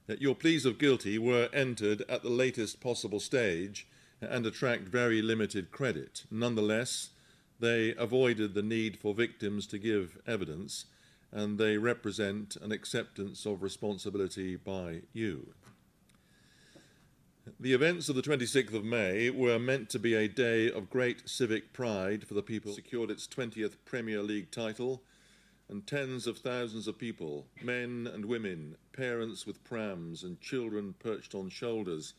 Your pleas of guilty were entered at the latest possible stage and attract very limited credit. Nonetheless, they avoided the need for victims to give evidence, and they represent an acceptance of responsibility by you. The events of the 26th of May were meant to be a day of great civic pride for the people who secured its 20th Premier League title, and tens of thousands of people, men and women, parents with prams and children perched on shoulders,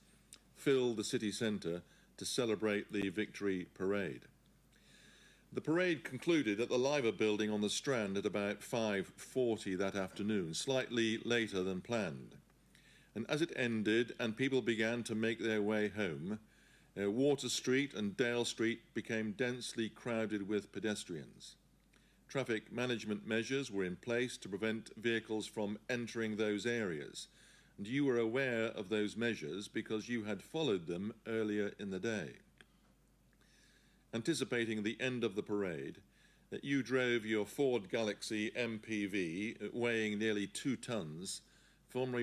filled the city centre to celebrate the victory parade. The parade concluded at the Liver building on the Strand at about 5:40 that afternoon, slightly later than planned. And as it ended and people began to make their way home, Water Street and Dale Street became densely crowded with pedestrians. Traffic management measures were in place to prevent vehicles from entering those areas, and you were aware of those measures because you had followed them earlier in the day. Anticipating the end of the parade, you drove your Ford Galaxy MPV, weighing nearly 2 tons, from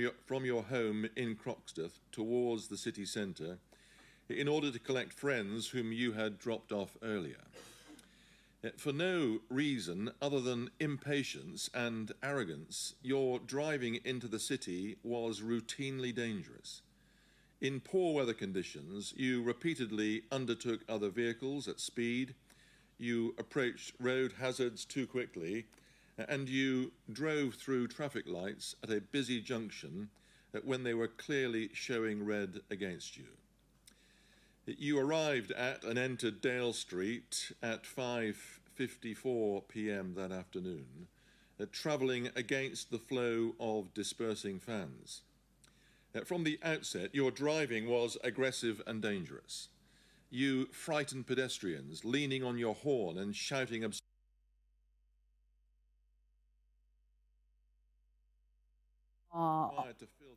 your home in Croxteth towards the city centre in order to collect friends whom you had dropped off earlier. For no reason other than impatience and arrogance, your driving into the city was routinely dangerous. In poor weather conditions, you repeatedly undertook other vehicles at speed, you approached road hazards too quickly, and you drove through traffic lights at a busy junction when they were clearly showing red against you. You arrived at and entered Dale Street at 5:54 p.m. that afternoon, travelling against the flow of dispersing fans. From the outset, your driving was aggressive and dangerous. You frightened pedestrians, leaning on your horn and shouting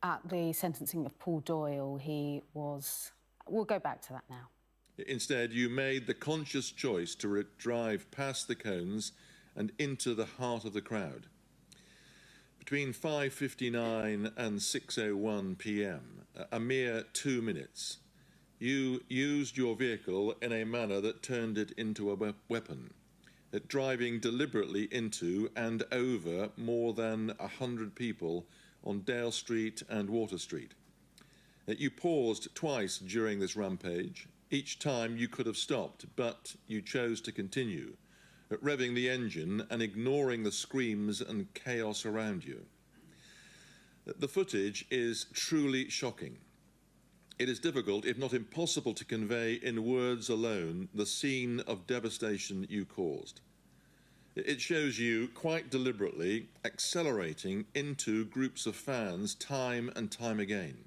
At the sentencing of Paul Doyle, we'll go back to that now. Instead, you made the conscious choice to drive past the cones and into the heart of the crowd. Between 5:59 and 6:01 p.m., a mere 2 minutes, you used your vehicle in a manner that turned it into a weapon, driving deliberately into and over more than 100 people on Dale Street and Water Street. You paused twice during this rampage. Each time you could have stopped, but you chose to continue, revving the engine and ignoring the screams and chaos around you. The footage is truly shocking. It is difficult, if not impossible, to convey in words alone the scene of devastation you caused. It shows you quite deliberately accelerating into groups of fans time and time again.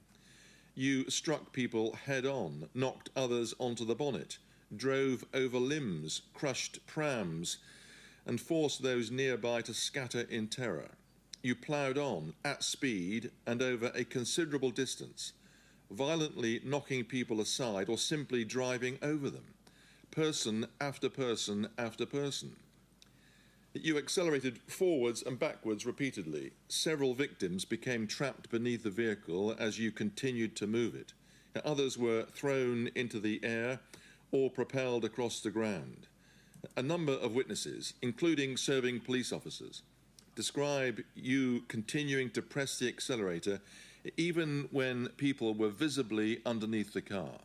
You struck people head-on, knocked others onto the bonnet, drove over limbs, crushed prams, and forced those nearby to scatter in terror. You ploughed on at speed and over a considerable distance, violently knocking people aside or simply driving over them, person after person after person. You accelerated forwards and backwards repeatedly. Several victims became trapped beneath the vehicle as you continued to move it. Others were thrown into the air or propelled across the ground. A number of witnesses, including serving police officers, describe you continuing to press the accelerator even when people were visibly underneath the car.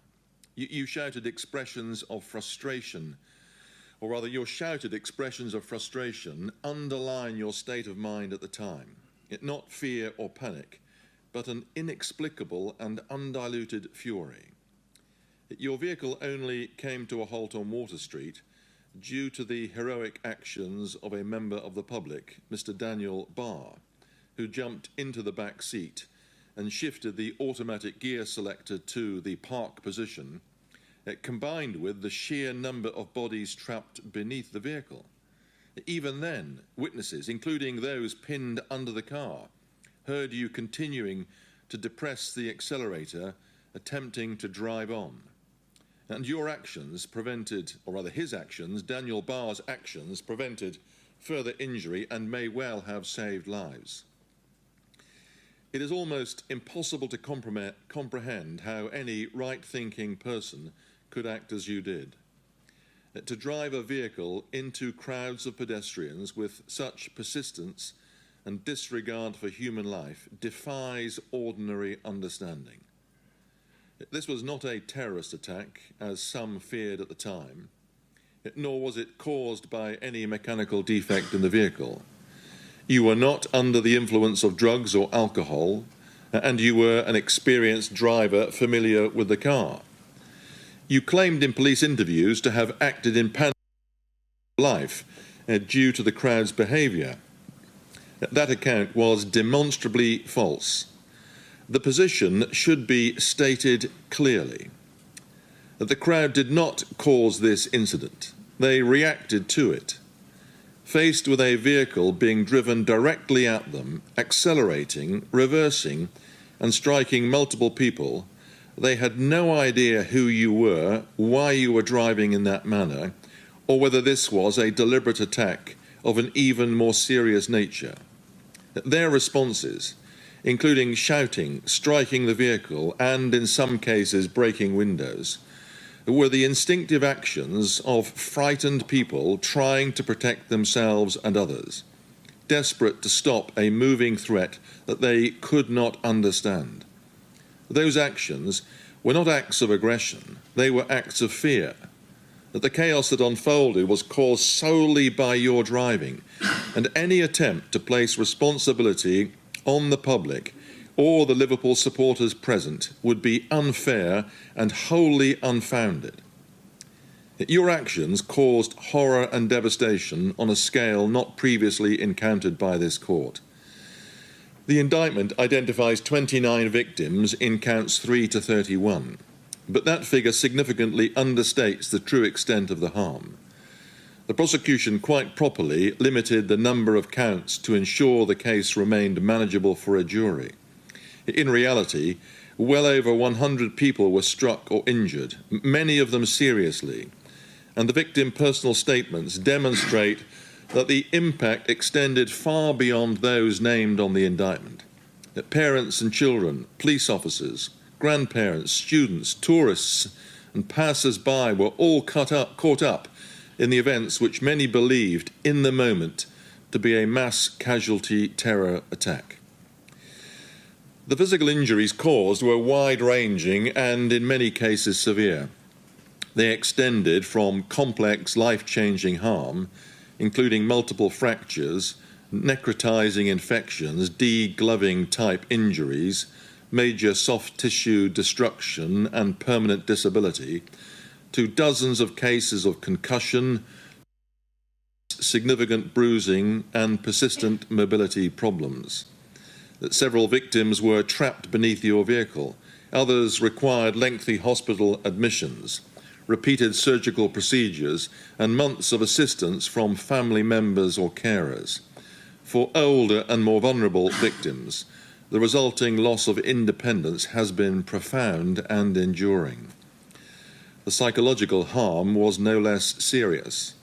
You shouted expressions of frustration, or rather your shouted expressions of frustration underline your state of mind at the time. Not fear or panic, but an inexplicable and undiluted fury. Your vehicle only came to a halt on Water Street due to the heroic actions of a member of the public, Mr. Dan Barr, who jumped into the back seat and shifted the automatic gear selector to the park position, combined with the sheer number of bodies trapped beneath the vehicle. Even then, witnesses, including those pinned under the car, heard you continuing to depress the accelerator, attempting to drive on. And your actions prevented, or rather his actions, Daniel Barr's actions, prevented further injury and may well have saved lives. It is almost impossible to comprehend how any right-thinking person could act as you did. To drive a vehicle into crowds of pedestrians with such persistence and disregard for human life defies ordinary understanding. This was not a terrorist attack, as some feared at the time, nor was it caused by any mechanical defect in the vehicle. You were not under the influence of drugs or alcohol, and you were an experienced driver familiar with the car. You claimed in police interviews to have acted in panic life due to the crowd's behaviour. That account was demonstrably false. The position should be stated clearly. That the crowd did not cause this incident. They reacted to it. Faced with a vehicle being driven directly at them, accelerating, reversing, and striking multiple people, they had no idea who you were, why you were driving in that manner, or whether this was a deliberate attack of an even more serious nature. Their responses, including shouting, striking the vehicle, and in some cases breaking windows, were the instinctive actions of frightened people trying to protect themselves and others, desperate to stop a moving threat that they could not understand. Those actions were not acts of aggression, they were acts of fear. That the chaos that unfolded was caused solely by your driving, and any attempt to place responsibility on the public or the Liverpool supporters present would be unfair and wholly unfounded. Your actions caused horror and devastation on a scale not previously encountered by this court. The indictment identifies 29 victims in counts 3 to 31, but that figure significantly understates the true extent of the harm. The prosecution quite properly limited the number of counts to ensure the case remained manageable for a jury. In reality, well over 100 people were struck or injured, many of them seriously, and the victim personal statements demonstrate that the impact extended far beyond those named on the indictment. That parents and children, police officers, grandparents, students, tourists, and passers-by were all caught up in the events which many believed in the moment to be a mass casualty terror attack. The physical injuries caused were wide-ranging and in many cases severe. They extended from complex, life-changing harm, including multiple fractures, necrotizing infections, degloving type injuries, major soft tissue destruction and permanent disability, to dozens of cases of concussion, significant bruising and persistent mobility problems. That several victims were trapped beneath your vehicle. Others required lengthy hospital admissions, repeated surgical procedures, and months of assistance from family members or carers. For older and more vulnerable victims, the resulting loss of independence has been profound and enduring. The psychological harm was no less serious.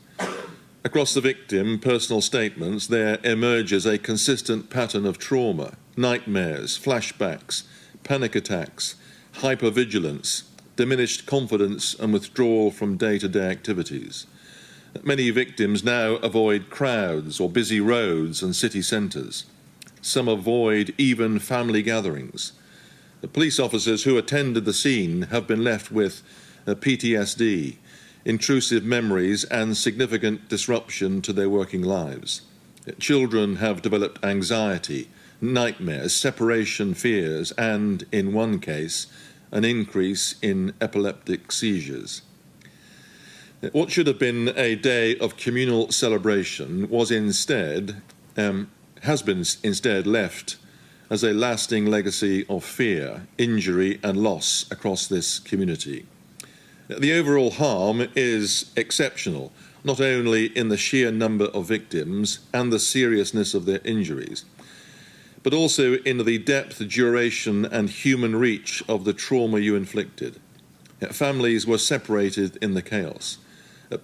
Across the victim personal statements, there emerges a consistent pattern of trauma, nightmares, flashbacks, panic attacks, hypervigilance, diminished confidence and withdrawal from day-to-day activities. Many victims now avoid crowds or busy roads and city centres. Some avoid even family gatherings. The police officers who attended the scene have been left with PTSD, intrusive memories and significant disruption to their working lives. Children have developed anxiety, nightmares, separation fears, and, in one case, an increase in epileptic seizures. What should have been a day of communal celebration has been instead left as a lasting legacy of fear, injury, and loss across this community. The overall harm is exceptional, not only in the sheer number of victims and the seriousness of their injuries, but also in the depth, duration, and human reach of the trauma you inflicted. Families were separated in the chaos.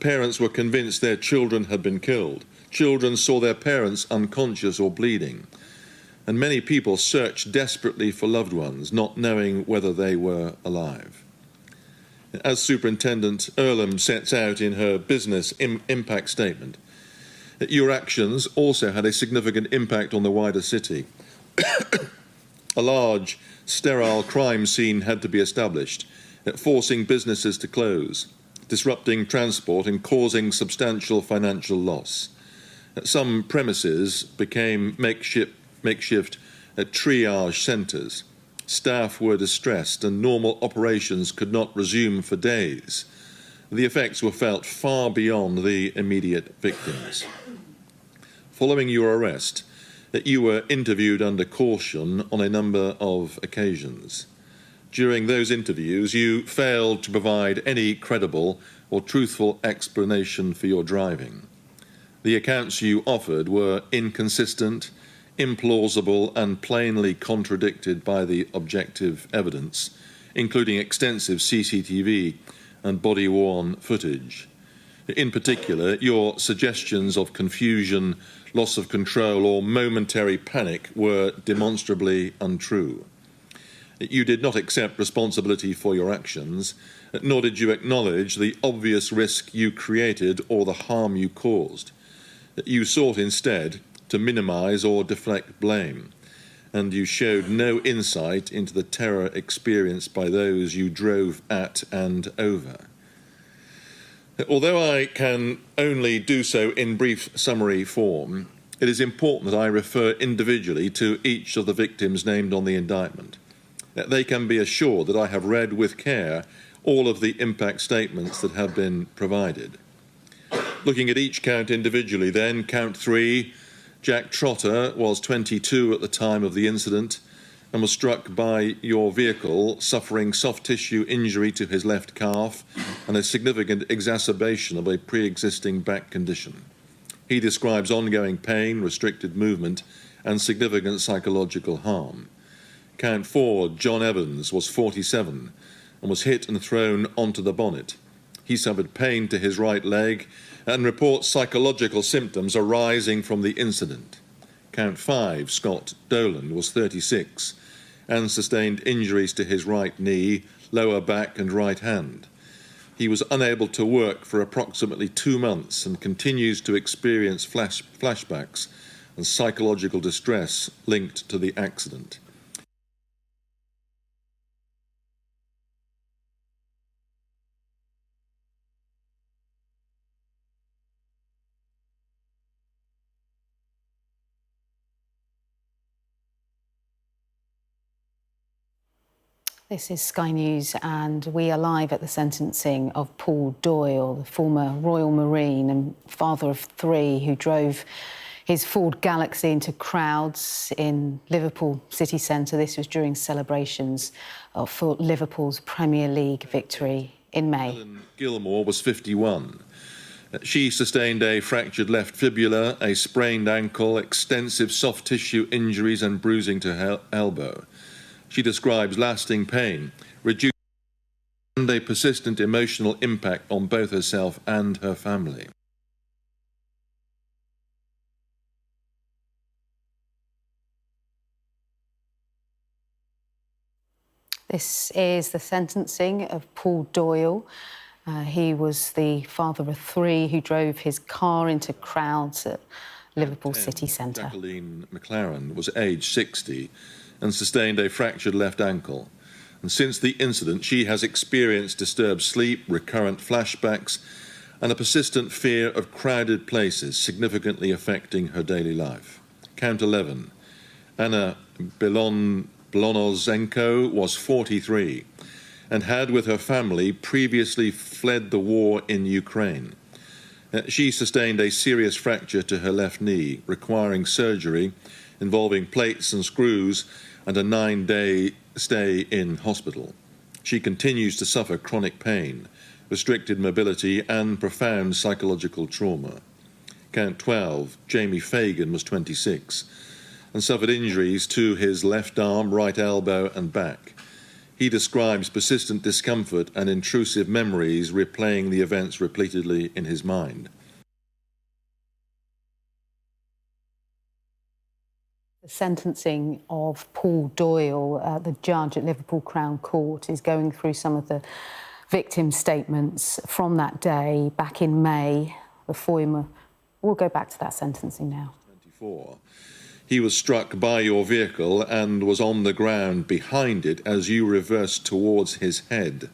Parents were convinced their children had been killed. Children saw their parents unconscious or bleeding. and many people searched desperately for loved ones, not knowing whether they were alive. As Superintendent Earlham sets out in her business impact statement, that your actions also had a significant impact on the wider city. A large, sterile crime scene had to be established, forcing businesses to close, disrupting transport and causing substantial financial loss. Some premises became makeshift triage centres. Staff were distressed and normal operations could not resume for days. The effects were felt far beyond the immediate victims. Following your arrest, you were interviewed under caution on a number of occasions. During those interviews, you failed to provide any credible or truthful explanation for your driving. The accounts you offered were inconsistent, implausible, and plainly contradicted by the objective evidence, including extensive CCTV and body-worn footage. In particular, your suggestions of confusion, loss of control, or momentary panic were demonstrably untrue. You did not accept responsibility for your actions, nor did you acknowledge the obvious risk you created or the harm you caused. You sought instead to minimise or deflect blame, and you showed no insight into the terror experienced by those you drove at and over. Although I can only do so in brief summary form, it is important that I refer individually to each of the victims named on the indictment. They can be assured that I have read with care all of the impact statements that have been provided. Looking at each count individually then, count 3, Jack Trotter was 22 at the time of the incident and was struck by your vehicle, suffering soft tissue injury to his left calf and a significant exacerbation of a pre-existing back condition. He describes ongoing pain, restricted movement, and significant psychological harm. Count 4, John Evans, was 47 and was hit and thrown onto the bonnet. He suffered pain to his right leg and reports psychological symptoms arising from the incident. Count 5, Scott Doyle, was 36 and sustained injuries to his right knee, lower back and right hand. He was unable to work for approximately 2 months and continues to experience flashbacks and psychological distress linked to the accident. This is Sky News, and we are live at the sentencing of Paul Doyle, the former Royal Marine and father of 3 who drove his Ford Galaxy into crowds in Liverpool city centre. This was during celebrations for Liverpool's Premier League victory in May. Helen Gilmore was 51. She sustained a fractured left fibula, a sprained ankle, extensive soft tissue injuries and bruising to her elbow. She describes lasting pain, reduced and a persistent emotional impact on both herself and her family. This is the sentencing of Paul Doyle. He was the father of 3 who drove his car into crowds at Liverpool city centre. Jacqueline McLaren was aged 60 and sustained a fractured left ankle. And since the incident, she has experienced disturbed sleep, recurrent flashbacks, and a persistent fear of crowded places, significantly affecting her daily life. Count 11. Anna Belonozenko was 43 and had, with her family, previously fled the war in Ukraine. She sustained a serious fracture to her left knee, requiring surgery involving plates and screws and a 9-day stay in hospital. She continues to suffer chronic pain, restricted mobility and profound psychological trauma. Count 12, Jamie Fagan was 26 and suffered injuries to his left arm, right elbow and back. He describes persistent discomfort and intrusive memories replaying the events repeatedly in his mind. The The sentencing of Paul Doyle, the judge at Liverpool Crown Court, is going through some of the victim statements from that day back in May. The former. We'll go back to that sentencing now. 24. He was struck by your vehicle and was on the ground behind it as you reversed towards his head.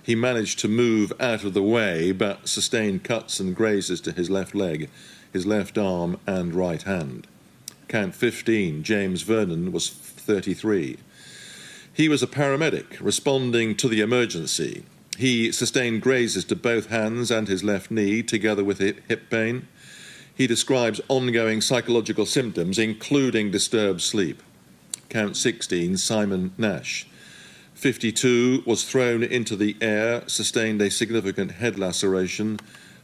He managed to move out of the way but sustained cuts and grazes to his left leg, his left arm and right hand. Count 15, James Vernon, was 33. He was a paramedic responding to the emergency. He sustained grazes to both hands and his left knee, together with hip pain. He describes ongoing psychological symptoms, including disturbed sleep. Count 16, Simon Nash. 52, was thrown into the air, sustained a significant head laceration,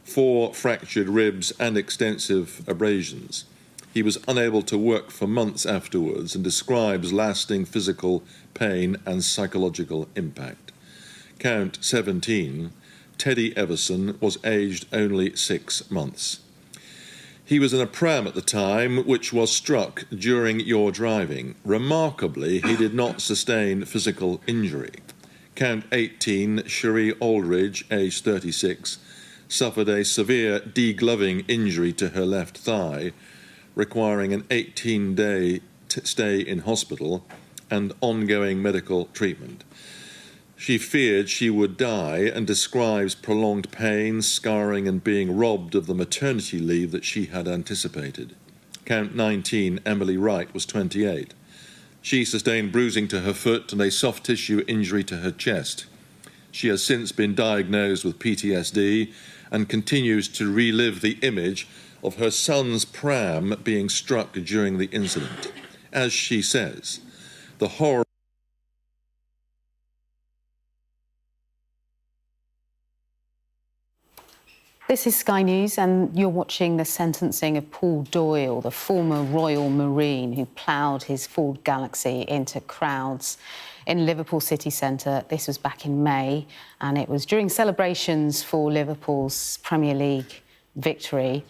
4 fractured ribs and extensive abrasions. He was unable to work for months afterwards and describes lasting physical pain and psychological impact. Count 17, Teddy Everson, was aged only 6 months. He was in a pram at the time, which was struck during your driving. Remarkably, he did not sustain physical injury. Count 18, Cherie Aldridge, aged 36, suffered a severe degloving injury to her left thigh, requiring an 18-day stay in hospital and ongoing medical treatment. She feared she would die and describes prolonged pain, scarring and being robbed of the maternity leave that she had anticipated. Count 19, Emily Wright, was 28. She sustained bruising to her foot and a soft tissue injury to her chest. She has since been diagnosed with PTSD and continues to relive the image of her son's pram being struck during the incident. As she says, the horror. This is Sky News, and you're watching the sentencing of Paul Doyle, the former Royal Marine who ploughed his Ford Galaxy into crowds in Liverpool city centre. This was back in May, and it was during celebrations for Liverpool's Premier League victory.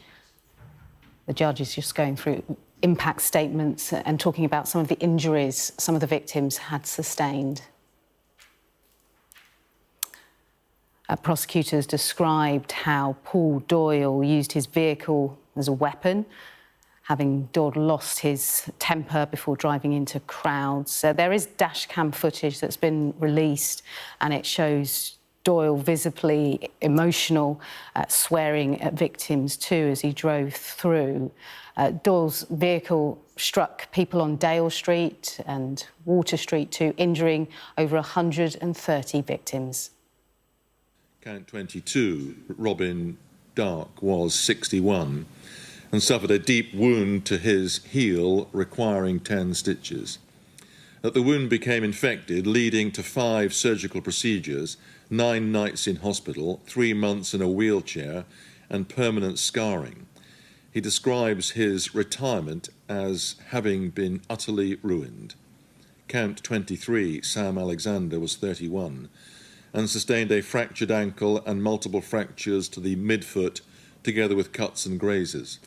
The judge is just going through impact statements and talking about some of the injuries some of the victims had sustained. Prosecutors described how Paul Doyle used his vehicle as a weapon, having Doyle lost his temper before driving into crowds. There is dash cam footage that's been released, and it shows Doyle visibly emotional, swearing at victims too as he drove through. Doyle's vehicle struck people on Dale Street and Water Street too, injuring over 130 victims. Count 22, Robin Dark, was 61 and suffered a deep wound to his heel requiring 10 stitches. The wound became infected, leading to 5 surgical procedures, 9 nights in hospital, 3 months in a wheelchair and permanent scarring. He describes his retirement as having been utterly ruined. Count 23, Sam Alexander, was 31 and sustained a fractured ankle and multiple fractures to the midfoot, together with cuts and grazes.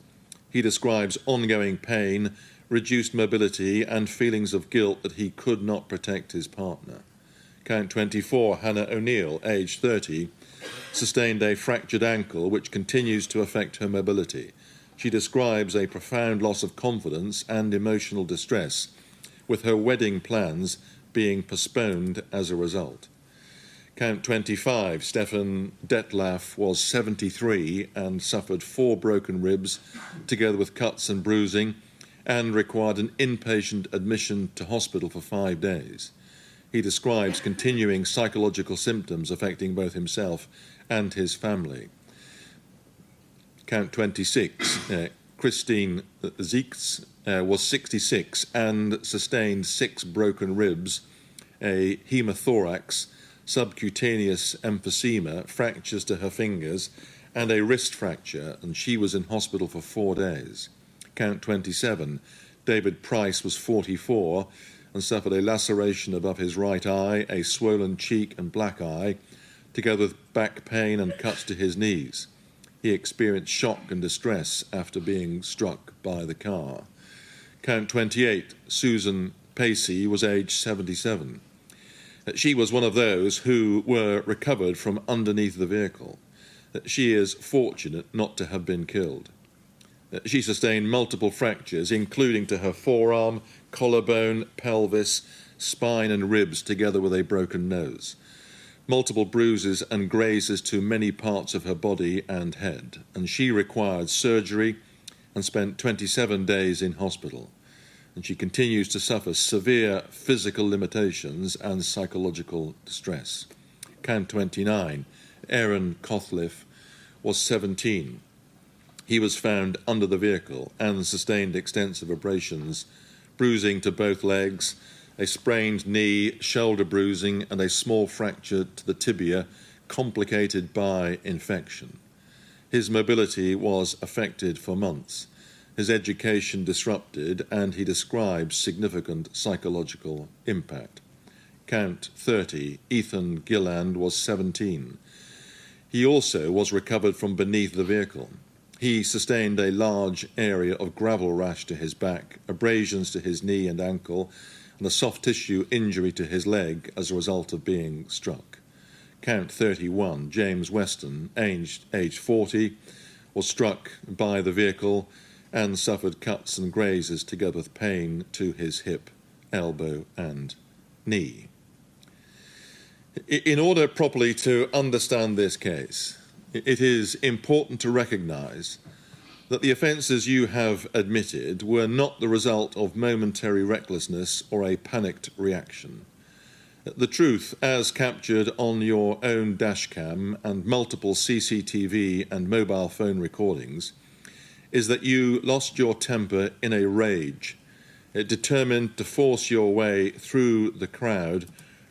He describes ongoing pain, reduced mobility and feelings of guilt that he could not protect his partner. Count 24, Hannah O'Neill, aged 30, sustained a fractured ankle which continues to affect her mobility. She describes a profound loss of confidence and emotional distress, with her wedding plans being postponed as a result. Count 25, Stefan Detlaf, was 73 and suffered 4 broken ribs, together with cuts and bruising, and required an inpatient admission to hospital for 5 days. He describes continuing psychological symptoms affecting both himself and his family. Count 26, Christine Zieks, was 66 and sustained 6 broken ribs, a hemothorax, subcutaneous emphysema, fractures to her fingers, and a wrist fracture, and she was in hospital for 4 days. Count 27, David Price, was 44 and suffered a laceration above his right eye, a swollen cheek and black eye, together with back pain and cuts to his knees. He experienced shock and distress after being struck by the car. Count 28, Susan Pacey, was aged 77. She was one of those who were recovered from underneath the vehicle. She is fortunate not to have been killed. She sustained multiple fractures, including to her forearm, collarbone, pelvis, spine and ribs, together with a broken nose. Multiple bruises and grazes to many parts of her body and head, and she required surgery and spent 27 days in hospital. And she continues to suffer severe physical limitations and psychological distress. Count 29, Aaron Cothliff, was 17. He was found under the vehicle and sustained extensive abrasions, bruising to both legs, a sprained knee, shoulder bruising, and a small fracture to the tibia, complicated by infection. His mobility was affected for months, his education disrupted, and he describes significant psychological impact. Count 30, Ethan Gilland, was 17. He also was recovered from beneath the vehicle. He sustained a large area of gravel rash to his back, abrasions to his knee and ankle, and a soft tissue injury to his leg as a result of being struck. Count 31, James Weston, aged 40, was struck by the vehicle and suffered cuts and grazes together with pain to his hip, elbow and knee. In order properly to understand this case, it is important to recognise that the offences you have admitted were not the result of momentary recklessness or a panicked reaction. The truth, as captured on your own dashcam and multiple CCTV and mobile phone recordings, is that you lost your temper in a rage, determined to force your way through the crowd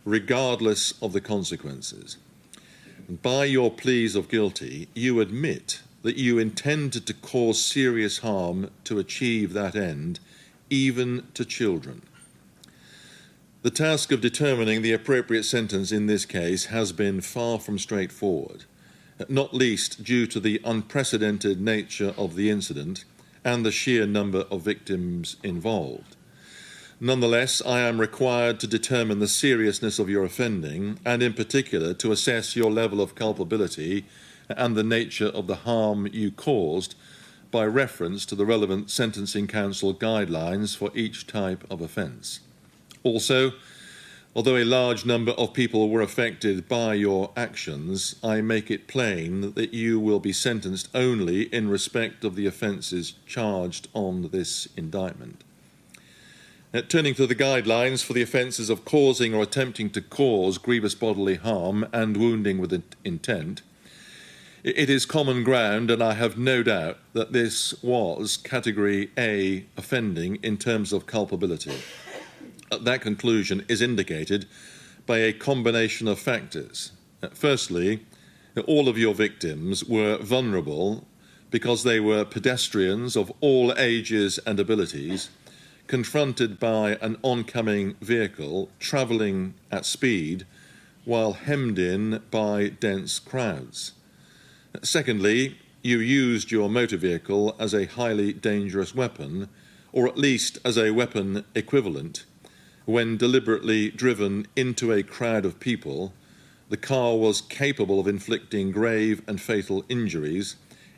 regardless of the consequences. And by your pleas of guilty, you admit that you intended to cause serious harm to achieve that end, even to children. The task of determining the appropriate sentence in this case has been far from straightforward, not least due to the unprecedented nature of the incident and the sheer number of victims involved. Nonetheless, I am required to determine the seriousness of your offending and, in particular, to assess your level of culpability and the nature of the harm you caused by reference to the relevant Sentencing Council guidelines for each type of offence. Also, although a large number of people were affected by your actions, I make it plain that you will be sentenced only in respect of the offences charged on this indictment. Turning to the guidelines for the offences of causing or attempting to cause grievous bodily harm and wounding with intent, it is common ground, and I have no doubt that this was Category A offending in terms of culpability. That conclusion is indicated by a combination of factors. Firstly, all of your victims were vulnerable because they were pedestrians of all ages and abilities, confronted by an oncoming vehicle travelling at speed while hemmed in by dense crowds. Secondly, you used your motor vehicle as a highly dangerous weapon, or at least as a weapon equivalent. When deliberately driven into a crowd of people, the car was capable of inflicting grave and fatal injuries,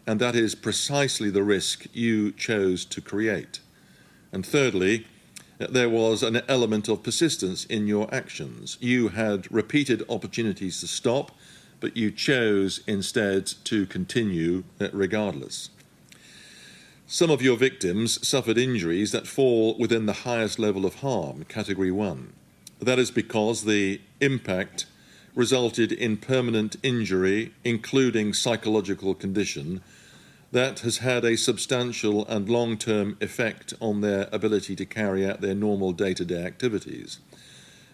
and that is precisely the risk you chose to create. And thirdly, there was an element of persistence in your actions. You had repeated opportunities to stop, but you chose instead to continue regardless. Some of your victims suffered injuries that fall within the highest level of harm, Category 1. That is because the impact resulted in permanent injury, including psychological condition, that has had a substantial and long-term effect on their ability to carry out their normal day-to-day activities.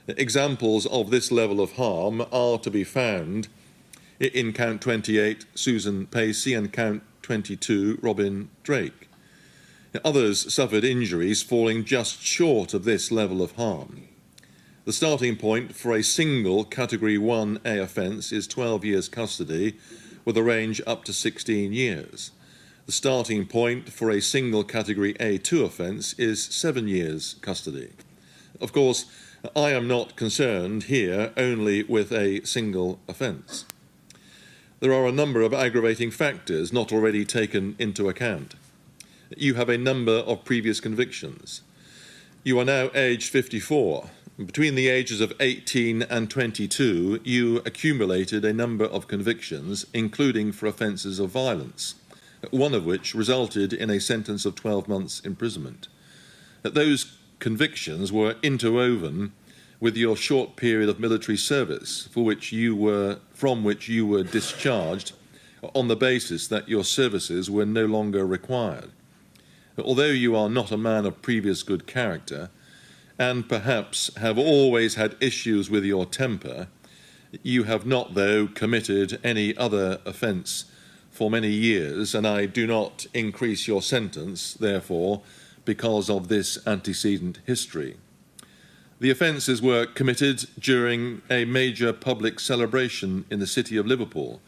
Examples of this level of harm are to be found in Count 28, Susan Pacey, and Count 22, Robin Drake. Others suffered injuries falling just short of this level of harm. The starting point for a single Category 1A offence is 12 years custody, with a range up to 16 years. The starting point for a single Category A2 offence is 7 years custody. Of course, I am not concerned here only with a single offence. There are a number of aggravating factors not already taken into account. You have a number of previous convictions. You are now aged 54. Between the ages of 18 and 22, you accumulated a number of convictions, including for offences of violence, one of which resulted in a sentence of 12 months imprisonment. Those convictions were interwoven with your short period of military service from which you were discharged on the basis that your services were no longer required. Although you are not a man of previous good character, and perhaps have always had issues with your temper, you have not, though, committed any other offence for many years, and I do not increase your sentence, therefore, because of this antecedent history. The offences were committed during a major public celebration in the city of Liverpool,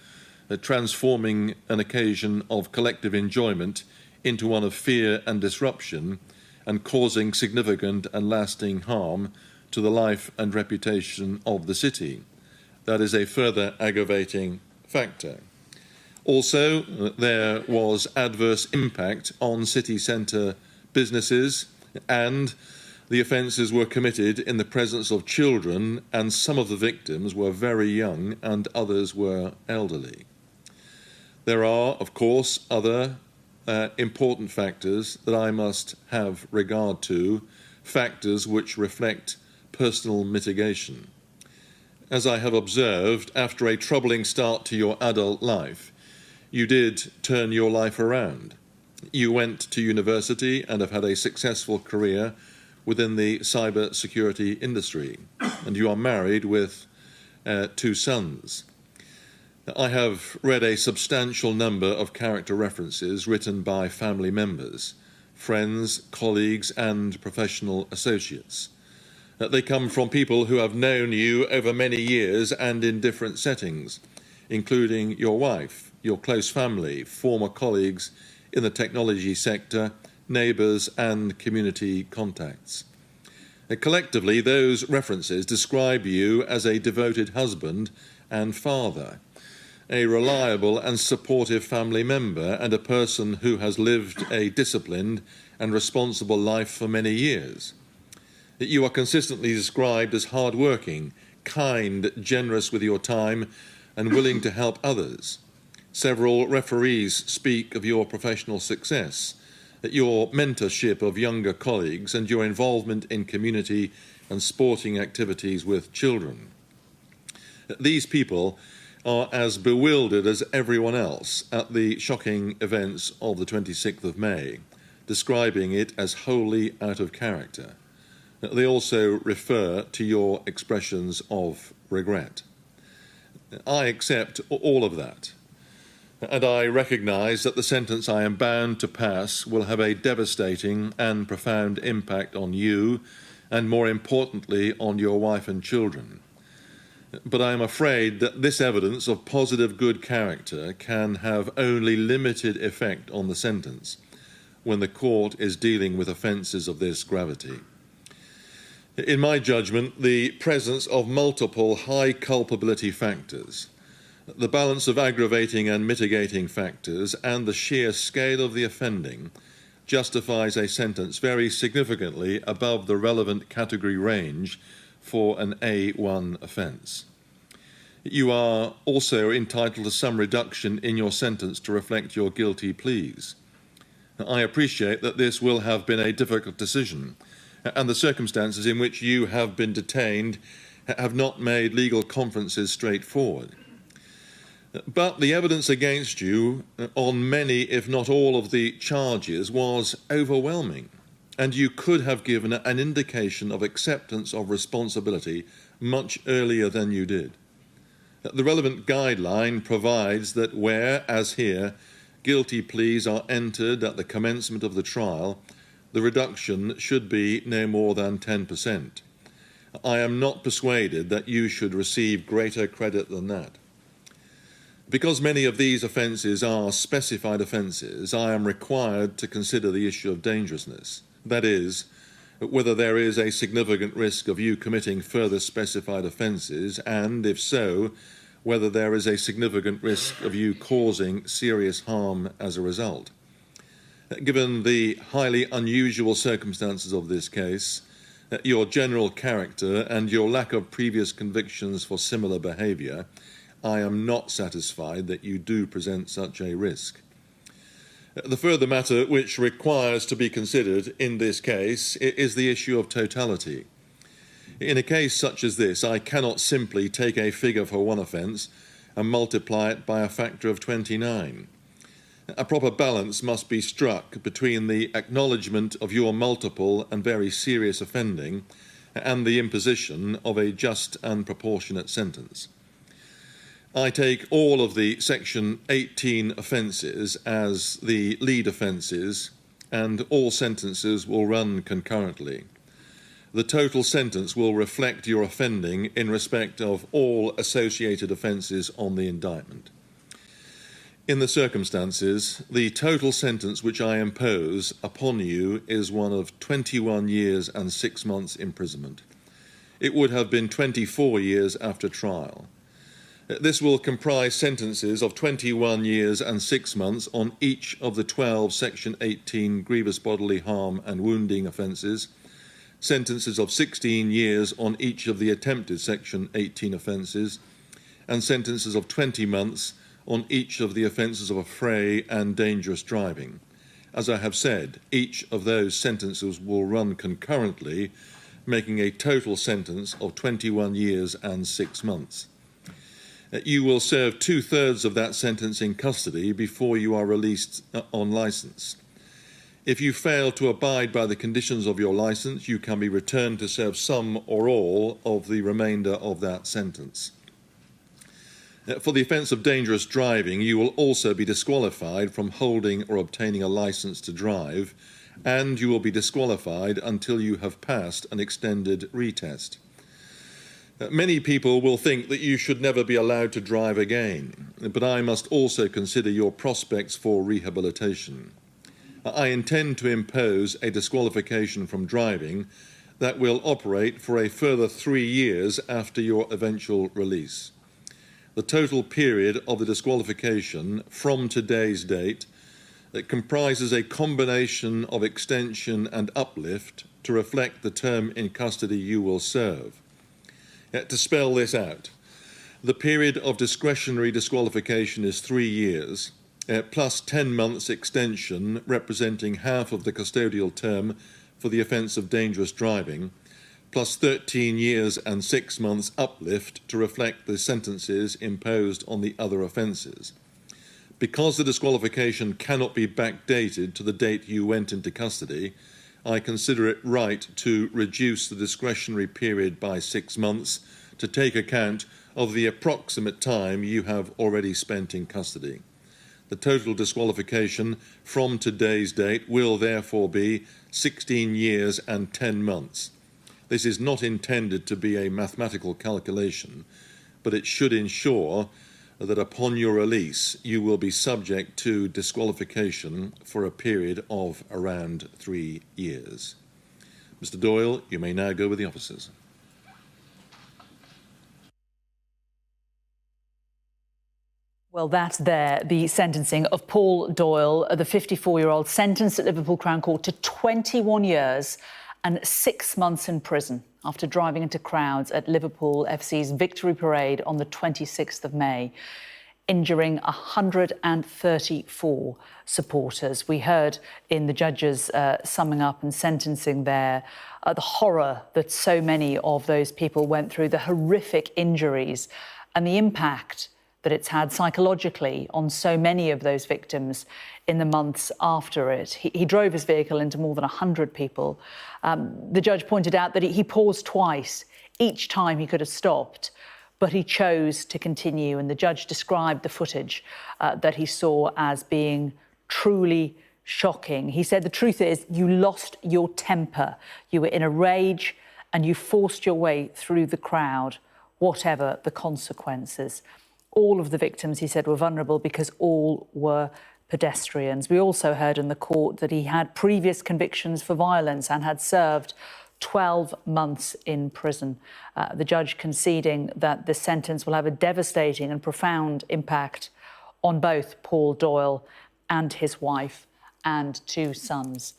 transforming an occasion of collective enjoyment into one of fear and disruption, and causing significant and lasting harm to the life and reputation of the city. That is a further aggravating factor. Also, there was adverse impact on city centre businesses, and the offences were committed in the presence of children, and some of the victims were very young and others were elderly. There are, of course, other important factors that I must have regard to, factors which reflect personal mitigation. As I have observed, after a troubling start to your adult life, you did turn your life around. You went to university and have had a successful career within the cyber security industry, and you are married with 2 sons. I have read a substantial number of character references written by family members, friends, colleagues, and professional associates. They come from people who have known you over many years and in different settings, including your wife, your close family, former colleagues in the technology sector, neighbours, and community contacts. Collectively, those references describe you as a devoted husband and father, a reliable and supportive family member, and a person who has lived a disciplined and responsible life for many years. You are consistently described as hard-working, kind, generous with your time, and willing to help others. Several referees speak of your professional success, your mentorship of younger colleagues, and your involvement in community and sporting activities with children. These people are as bewildered as everyone else at the shocking events of the 26th of May, describing it as wholly out of character. They also refer to your expressions of regret. I accept all of that, and I recognise that the sentence I am bound to pass will have a devastating and profound impact on you, and more importantly, on your wife and children. But I am afraid that this evidence of positive good character can have only limited effect on the sentence when the court is dealing with offences of this gravity. In my judgment, the presence of multiple high culpability factors, the balance of aggravating and mitigating factors, and the sheer scale of the offending justifies a sentence very significantly above the relevant category range for an A1 offence. You are also entitled to some reduction in your sentence to reflect your guilty pleas. I appreciate that this will have been a difficult decision, and the circumstances in which you have been detained have not made legal conferences straightforward. But the evidence against you on many, if not all, of the charges was overwhelming, and you could have given an indication of acceptance of responsibility much earlier than you did. The relevant guideline provides that where, as here, guilty pleas are entered at the commencement of the trial, the reduction should be no more than 10%. I am not persuaded that you should receive greater credit than that. Because many of these offences are specified offences, I am required to consider the issue of dangerousness. That is, whether there is a significant risk of you committing further specified offences, and, if so, whether there is a significant risk of you causing serious harm as a result. Given the highly unusual circumstances of this case, your general character and your lack of previous convictions for similar behaviour, I am not satisfied that you do present such a risk. The further matter which requires to be considered in this case is the issue of totality. In a case such as this, I cannot simply take a figure for one offence and multiply it by a factor of 29. A proper balance must be struck between the acknowledgement of your multiple and very serious offending and the imposition of a just and proportionate sentence. I take all of the Section 18 offences as the lead offences, and all sentences will run concurrently. The total sentence will reflect your offending in respect of all associated offences on the indictment. In the circumstances, the total sentence which I impose upon you is one of 21 years and 6 months imprisonment. It would have been 24 years after trial. This will comprise sentences of 21 years and 6 months on each of the 12 Section 18 grievous bodily harm and wounding offences, sentences of 16 years on each of the attempted Section 18 offences, and sentences of 20 months on each of the offences of affray and dangerous driving. As I have said, each of those sentences will run concurrently, making a total sentence of 21 years and 6 months. You will serve 2/3 of that sentence in custody before you are released on licence. If you fail to abide by the conditions of your licence, you can be returned to serve some or all of the remainder of that sentence. For the offence of dangerous driving, you will also be disqualified from holding or obtaining a licence to drive, and you will be disqualified until you have passed an extended retest. Many people will think that you should never be allowed to drive again, but I must also consider your prospects for rehabilitation. I intend to impose a disqualification from driving that will operate for a further 3 years after your eventual release. The total period of the disqualification from today's date comprises a combination of extension and uplift to reflect the term in custody you will serve. To spell this out, the period of discretionary disqualification is 3 years, plus 10 months extension representing half of the custodial term for the offence of dangerous driving, plus 13 years and 6 months uplift to reflect the sentences imposed on the other offences. Because the disqualification cannot be backdated to the date you went into custody, I consider it right to reduce the discretionary period by 6 months to take account of the approximate time you have already spent in custody. The total disqualification from today's date will therefore be 16 years and 10 months. This is not intended to be a mathematical calculation, but it should ensure that upon your release you will be subject to disqualification for a period of around 3 years. Mr. Doyle, you may now go with the officers. Well, that's the sentencing of Paul Doyle, the 54-year-old, sentenced at Liverpool Crown Court to 21 years and 6 months in prison after driving into crowds at Liverpool FC's victory parade on the 26th of May, injuring 134 supporters. We heard in the judge's summing up and sentencing there the horror that so many of those people went through, the horrific injuries and the impact that it's had psychologically on so many of those victims in the months after it. He drove his vehicle into more than 100 people. The judge pointed out that he paused twice. Each time he could have stopped, but he chose to continue. And the judge described the footage that he saw as being truly shocking. He said, the truth is, you lost your temper. You were in a rage and you forced your way through the crowd, whatever the consequences. All of the victims, he said, were vulnerable because all were pedestrians. We also heard in the court that he had previous convictions for violence and had served 12 months in prison. The judge conceding that the sentence will have a devastating and profound impact on both Paul Doyle and his wife and 2 sons.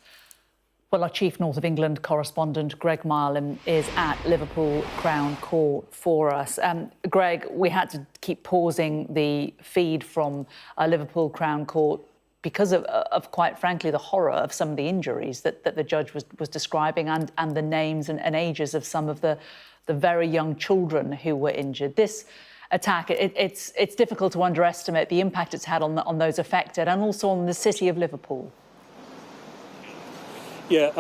Well, our chief North of England correspondent, Greg Marlin, is at Liverpool Crown Court for us. Greg, we had to keep pausing the feed from Liverpool Crown Court because of, quite frankly, the horror of some of the injuries that the judge was describing and the names and ages of some of the very young children who were injured. This attack, it's difficult to underestimate the impact it's had on those affected and also on the city of Liverpool. Yeah,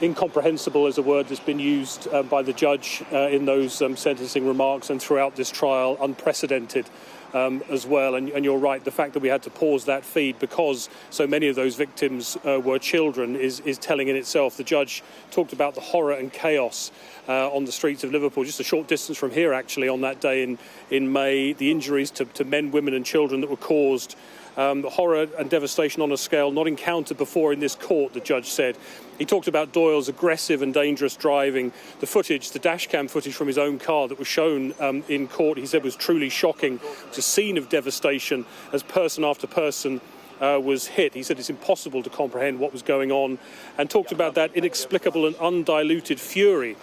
incomprehensible is a word that's been used by the judge in those sentencing remarks and throughout this trial. Unprecedented as well. And you're right, the fact that we had to pause that feed because so many of those victims were children is telling in itself. The judge talked about the horror and chaos on the streets of Liverpool, just a short distance from here, actually, on that day in May. The injuries to men, women and children that were caused. The horror and devastation on a scale not encountered before in this court, the judge said. He talked about Doyle's aggressive and dangerous driving. The footage, the dash cam footage from his own car that was shown in court, he said was truly shocking. It's a scene of devastation as person after person was hit. He said it's impossible to comprehend what was going on and talked about that inexplicable and undiluted fury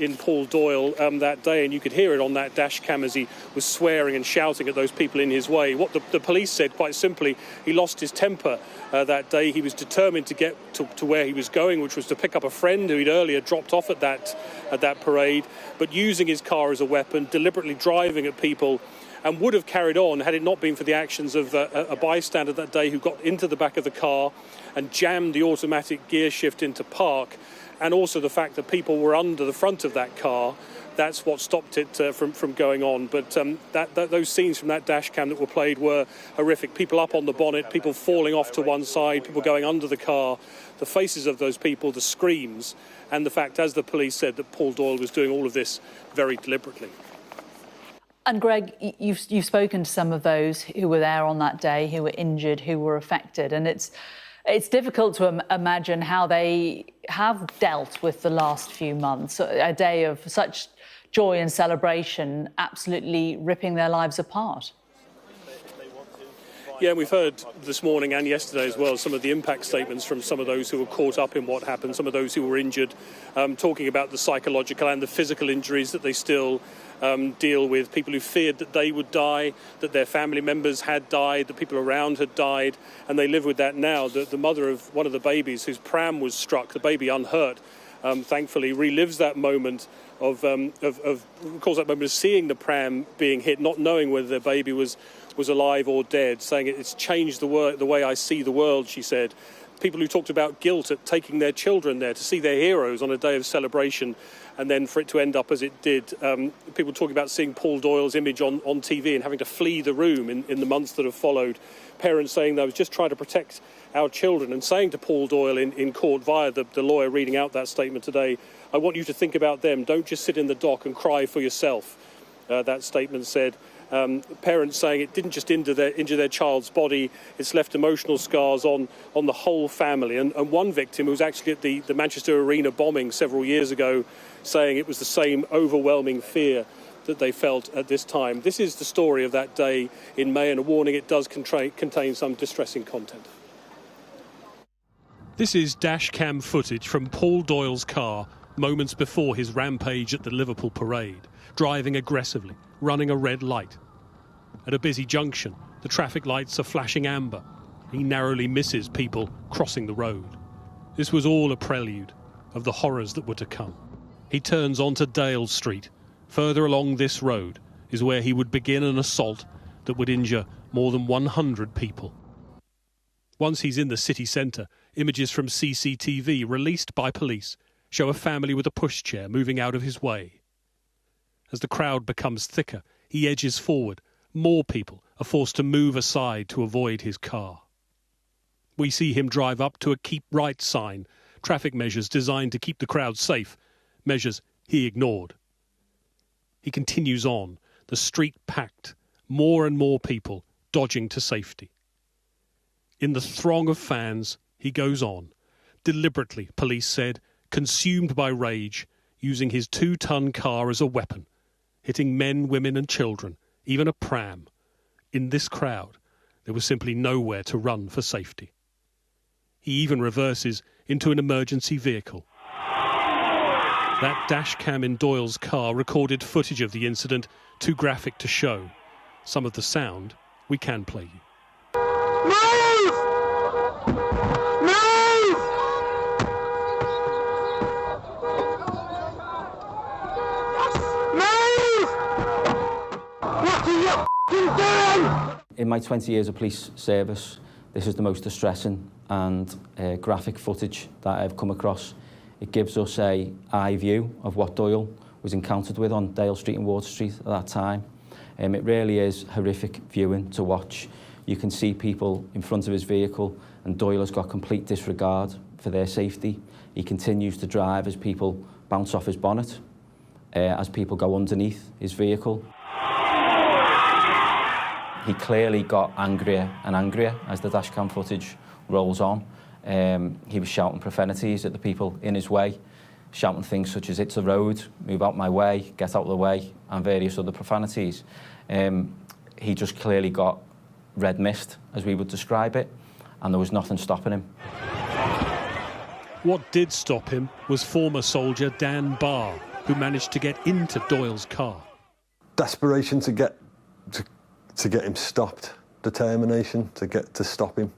in Paul Doyle that day, and you could hear it on that dash cam as he was swearing and shouting at those people in his way. What the police said, quite simply, he lost his temper that day. He was determined to get to where he was going, which was to pick up a friend who he'd earlier dropped off at that parade, but using his car as a weapon, deliberately driving at people, and would have carried on had it not been for the actions of a bystander that day who got into the back of the car and jammed the automatic gear shift into park, and also the fact that people were under the front of that car. That's what stopped it from going on. But those scenes from that dash cam that were played were horrific. People up on the bonnet, people falling off to one side, people going under the car. The faces of those people, the screams, and the fact, as the police said, that Paul Doyle was doing all of this very deliberately. And Greg, you've spoken to some of those who were there on that day, who were injured, who were affected, and it's difficult to imagine how they have dealt with the last few months, a day of such joy and celebration absolutely ripping their lives apart. Yeah, we've heard this morning and yesterday as well some of the impact statements from some of those who were caught up in what happened, some of those who were injured, talking about the psychological and the physical injuries that they still deal with, people who feared that they would die, that their family members had died, that people around had died, and they live with that now. The mother of one of the babies whose pram was struck, the baby unhurt, thankfully relives that moment of seeing the pram being hit, not knowing whether their baby was alive or dead, saying it's changed the way I see the world, she said. People who talked about guilt at taking their children there to see their heroes on a day of celebration, and then for it to end up as it did. People talking about seeing Paul Doyle's image on TV and having to flee the room in the months that have followed. Parents saying they was just trying to protect our children, and saying to Paul Doyle in court via the lawyer reading out that statement today, I want you to think about them. Don't just sit in the dock and cry for yourself. That statement said. Parents saying it didn't just injure their child's body, it's left emotional scars on the whole family. And one victim who was actually at the Manchester Arena bombing several years ago, saying it was the same overwhelming fear that they felt at this time. This is the story of that day in May, and a warning, it does contain some distressing content. This is dash cam footage from Paul Doyle's car moments before his rampage at the Liverpool parade, driving aggressively, running a red light. At a busy junction, the traffic lights are flashing amber. He narrowly misses people crossing the road. This was all a prelude of the horrors that were to come. He turns onto Doyle Street. Further along this road is where he would begin an assault that would injure more than 100 people. Once he's in the city centre, images from CCTV released by police show a family with a pushchair moving out of his way. As the crowd becomes thicker, he edges forward. More people are forced to move aside to avoid his car. We see him drive up to a keep right sign, traffic measures designed to keep the crowd safe, measures he ignored. He continues on, the street packed, more and more people dodging to safety. In the throng of fans, he goes on, deliberately, police said, consumed by rage, using his 2-ton car as a weapon, hitting men, women and children, even a pram. In this crowd, there was simply nowhere to run for safety. He even reverses into an emergency vehicle. That dash cam in Doyle's car recorded footage of the incident, too graphic to show. Some of the sound we can play you. Move! Move! Move! What are you doing? In my 20 years of police service, this is the most distressing and graphic footage that I've come across. It gives us an eye view of what Doyle was encountered with on Dale Street and Water Street at that time. It really is horrific viewing to watch. You can see people in front of his vehicle and Doyle has got complete disregard for their safety. He continues to drive as people bounce off his bonnet, as people go underneath his vehicle. He clearly got angrier and angrier as the dashcam footage rolls on. He was shouting profanities at the people in his way, shouting things such as, "It's a road, move out my way, get out of the way," and various other profanities. He just clearly got red mist, as we would describe it, and there was nothing stopping him. What did stop him was former soldier Dan Barr, who managed to get into Doyle's car. Desperation to get him stopped, determination to stop him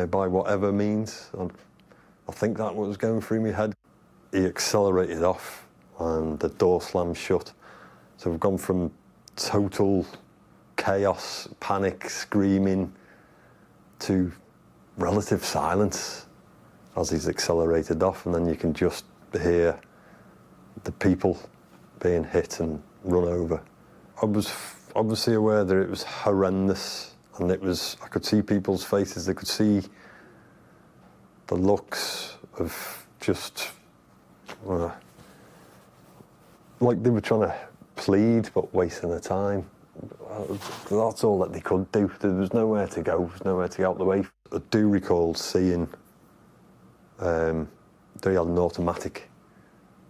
by whatever means. I think that was going through my head. He accelerated off and the door slammed shut. So we've gone from total chaos, panic, screaming, to relative silence as he's accelerated off, and then you can just hear the people being hit and run over. I was obviously aware that it was horrendous, and I could see people's faces, they could see the looks of just like they were trying to plead but wasting their time. That's all that they could do. There was nowhere to go, there was nowhere to get out the way. I do recall seeing they had an automatic,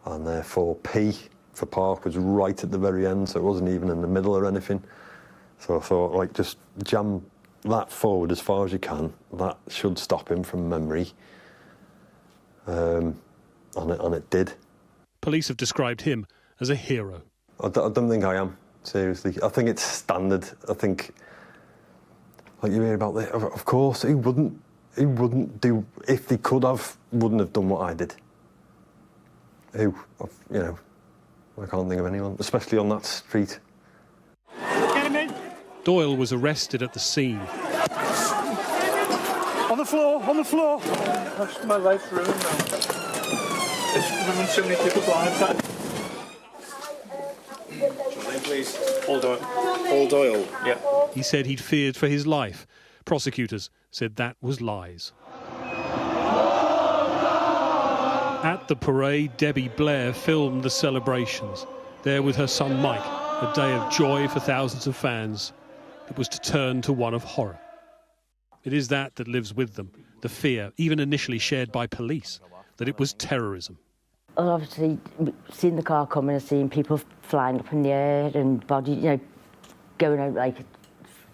and therefore P for park was right at the very end, so it wasn't even in the middle or anything. So I thought, like, just jam that forward as far as you can. That should stop him from memory. And it did. Police have described him as a hero. I don't think I am, seriously. I think it's standard. I think, like you hear about this, of course, he wouldn't do, if he could have, wouldn't have done what I did. I can't think of anyone, especially on that street. Get him in! Doyle was arrested at the scene. On the floor, on the floor! That's my life ruined now. It's ruined so many people's lives. Your name, please. Paul Doyle. Paul Doyle. Yeah. He said he'd feared for his life. Prosecutors said that was lies. At the parade, Debbie Blair filmed the celebrations. There with her son Mike, a day of joy for thousands of fans that was to turn to one of horror. It is that lives with them, the fear, even initially shared by police, that it was terrorism. Well, obviously, seeing the car coming and seeing people flying up in the air and body, going out like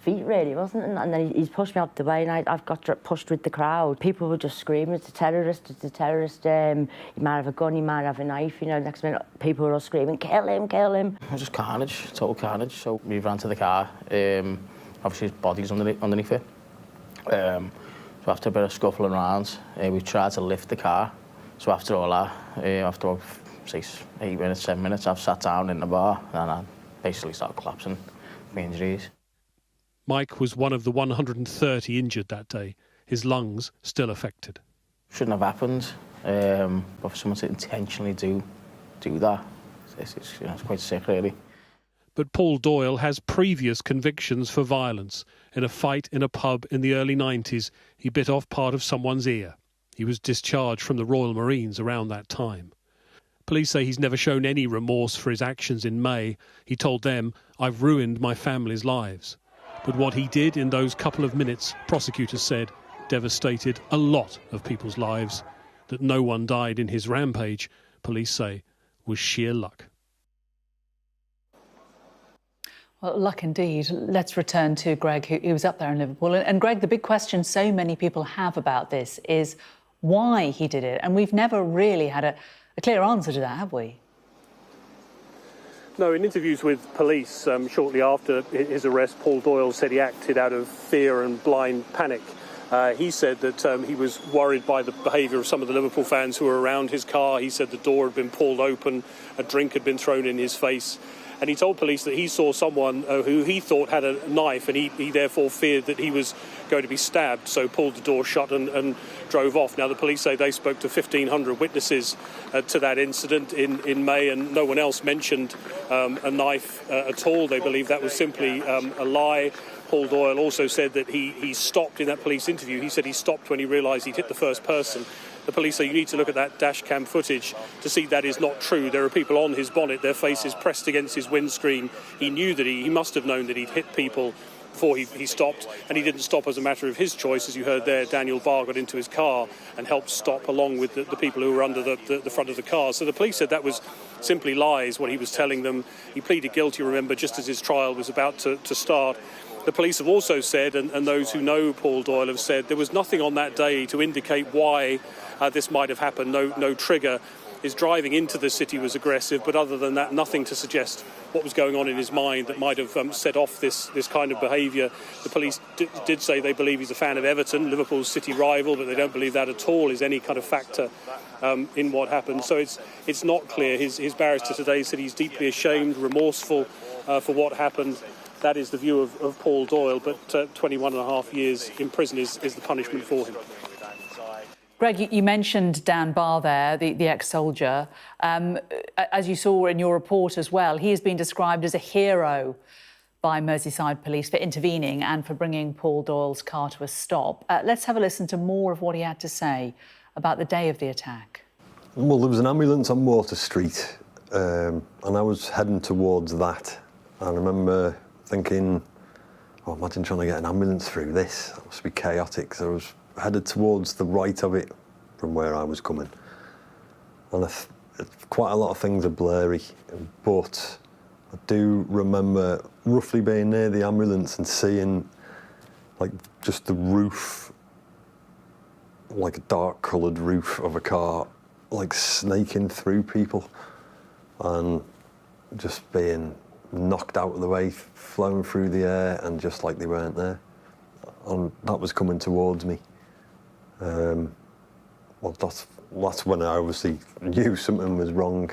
feet, really, wasn't it? And then he's pushed me out the way and I've got pushed with the crowd. People were just screaming, "It's a terrorist, it's a terrorist. He might have a gun, he might have a knife." Next minute, people were all screaming, "Kill him, kill him." It was just carnage, total carnage. So we ran to the car. Obviously, his body's underneath it. So after a bit of scuffling around, we tried to lift the car. So after all that, after 6, 8 minutes, 7 minutes, I've sat down in the bar and I basically started collapsing with injuries. Mike was one of the 130 injured that day, his lungs still affected. Shouldn't have happened, but for someone to intentionally do that, it's quite sick, really. But Paul Doyle has previous convictions for violence. In a fight in a pub in the early 90s, he bit off part of someone's ear. He was discharged from the Royal Marines around that time. Police say he's never shown any remorse for his actions in May. He told them, I've ruined my family's lives. But what he did in those couple of minutes, prosecutors said, devastated a lot of people's lives. That no one died in his rampage, police say, was sheer luck. Well, luck indeed. Let's return to Greg, who was up there in Liverpool. And Greg, the big question so many people have about this is why he did it. And we've never really had a clear answer to that, have we? No, in interviews with police shortly after his arrest, Paul Doyle said he acted out of fear and blind panic. He said that he was worried by the behaviour of some of the Liverpool fans who were around his car. He said the door had been pulled open, a drink had been thrown in his face. And he told police that he saw someone who he thought had a knife, and he therefore feared that he was going to be stabbed, so pulled the door shut and drove off. Now, the police say they spoke to 1,500 witnesses to that incident in May, and no one else mentioned a knife at all. They believe that was simply a lie. Paul Doyle also said that he stopped in that police interview. He said he stopped when he realised he'd hit the first person. The police say you need to look at that dash cam footage to see that is not true. There are people on his bonnet, their faces pressed against his windscreen. He knew that he must have known that he'd hit people before he stopped, and he didn't stop as a matter of his choice. As you heard there, Dan Barr got into his car and helped stop along with the people who were under the front of the car. So the police said that was simply lies, what he was telling them. He pleaded guilty, remember, just as his trial was about to start. The police have also said, and those who know Paul Doyle have said, there was nothing on that day to indicate why this might have happened, no trigger. His driving into the city was aggressive, but other than that, nothing to suggest what was going on in his mind that might have set off this kind of behaviour. The police did say they believe he's a fan of Everton, Liverpool's city rival, but they don't believe that at all is any kind of factor in what happened. So it's not clear. His barrister today said he's deeply ashamed, remorseful for what happened. That is the view of Paul Doyle, but 21 and a half years in prison is the punishment for him. Greg, you mentioned Dan Barr there, the ex-soldier. As you saw in your report as well, he has been described as a hero by Merseyside police for intervening and for bringing Paul Doyle's car to a stop. Let's have a listen to more of what he had to say about the day of the attack. Well, there was an ambulance on Water Street, and I was heading towards that. And I remember thinking, oh, imagine trying to get an ambulance through this. That must be chaotic. So I was headed towards the right of it from where I was coming. And quite a lot of things are blurry, but I do remember roughly being near the ambulance and seeing like just the roof, like a dark coloured roof of a car, like snaking through people and just being knocked out of the way, flown through the air, and just like they weren't there. And that was coming towards me. Well, that's when I obviously knew something was wrong,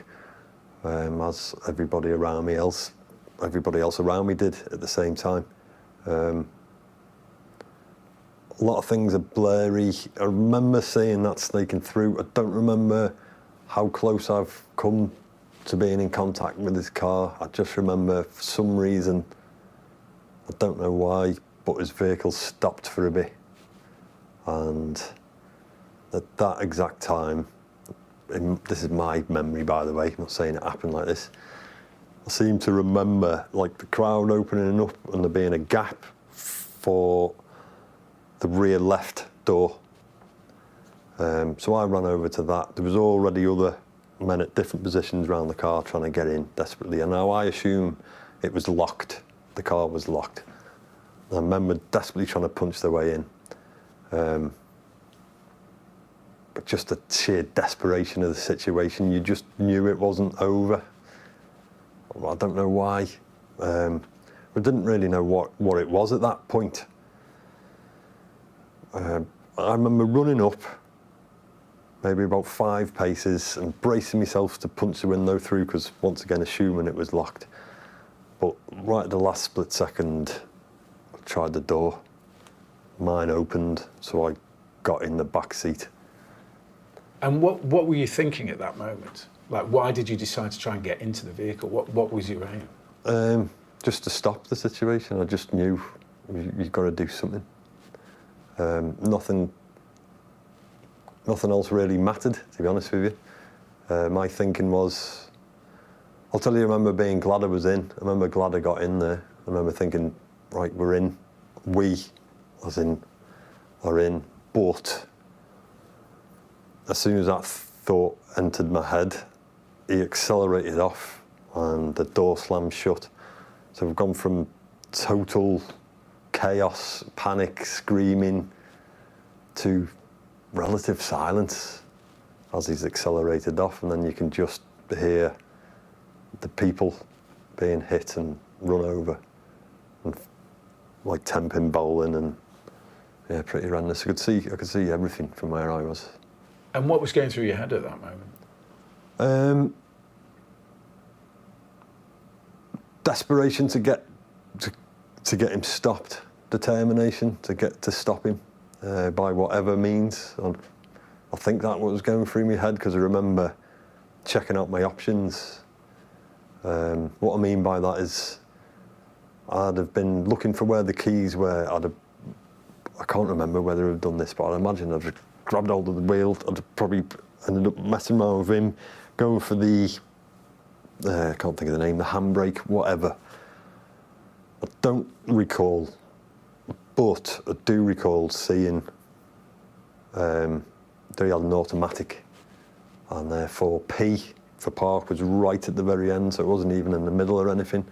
as everybody else around me did at the same time. A lot of things are blurry. I remember seeing that snaking through. I don't remember how close I've come to being in contact with his car. I just remember, for some reason, I don't know why, but his vehicle stopped for a bit. And at that exact time, this is my memory, by the way, I'm not saying it happened like this, I seem to remember like the crowd opening up and there being a gap for the rear left door. So I ran over to that. There was already other men at different positions around the car trying to get in desperately, and now I assume it was locked. The car was locked. And men were desperately trying to punch their way in. But just the sheer desperation of the situation, you just knew it wasn't over. I don't know why. We didn't really know what it was at that point. I remember running up maybe about 5 paces and bracing myself to punch the window through, because once again, assuming it was locked. But right at the last split second, I tried the door. Mine opened, so I got in the back seat. And what were you thinking at that moment? Like, why did you decide to try and get into the vehicle? What was your aim? Just to stop the situation. I just knew you've got to do something. Nothing else really mattered, to be honest with you. My thinking was, I'll tell you, I remember being glad I was in. I remember glad I got in there. I remember thinking, right, we're in. We, as in, are in. But as soon as that thought entered my head, he accelerated off and the door slammed shut. So we've gone from total chaos, panic, screaming, to relative silence as he's accelerated off, and then you can just hear the people being hit and run over, and like 10-pin bowling, and yeah, pretty horrendous. I could see everything from where I was. And what was going through your head at that moment? Desperation to get him stopped, determination to stop him by whatever means. I think that was going through my head because I remember checking out my options. What I mean by that is I'd have been looking for where the keys were. I can't remember whether I'd done this, but I imagine I'd have grabbed hold of the wheel. I'd have probably ended up messing around with him, going for the, I can't think of the name, the handbrake, whatever. I don't recall, but I do recall seeing they had an automatic, and therefore P for park was right at the very end, so it wasn't even in the middle or anything.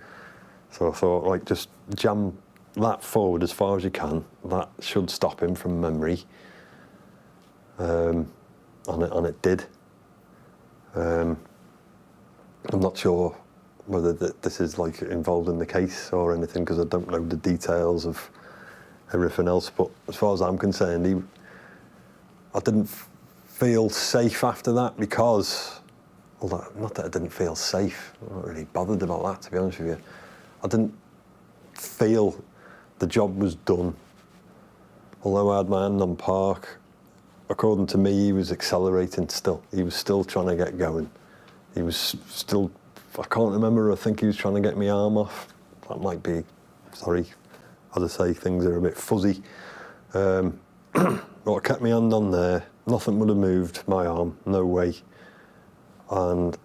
So I thought, like, just jam that forward as far as you can. That should stop him from memory. And it did. I'm not sure whether this is like involved in the case or anything, because I don't know the details of everything else. But as far as I'm concerned, I didn't feel safe after that because, although not that I didn't feel safe, I'm not really bothered about that, to be honest with you. I didn't feel the job was done. Although I had my hand on park, according to me, he was accelerating still. He was still trying to get going. He was still, I can't remember, I think he was trying to get my arm off. That might be, sorry, as I say, things are a bit fuzzy. But I kept my hand on there. Nothing would have moved my arm, no way. And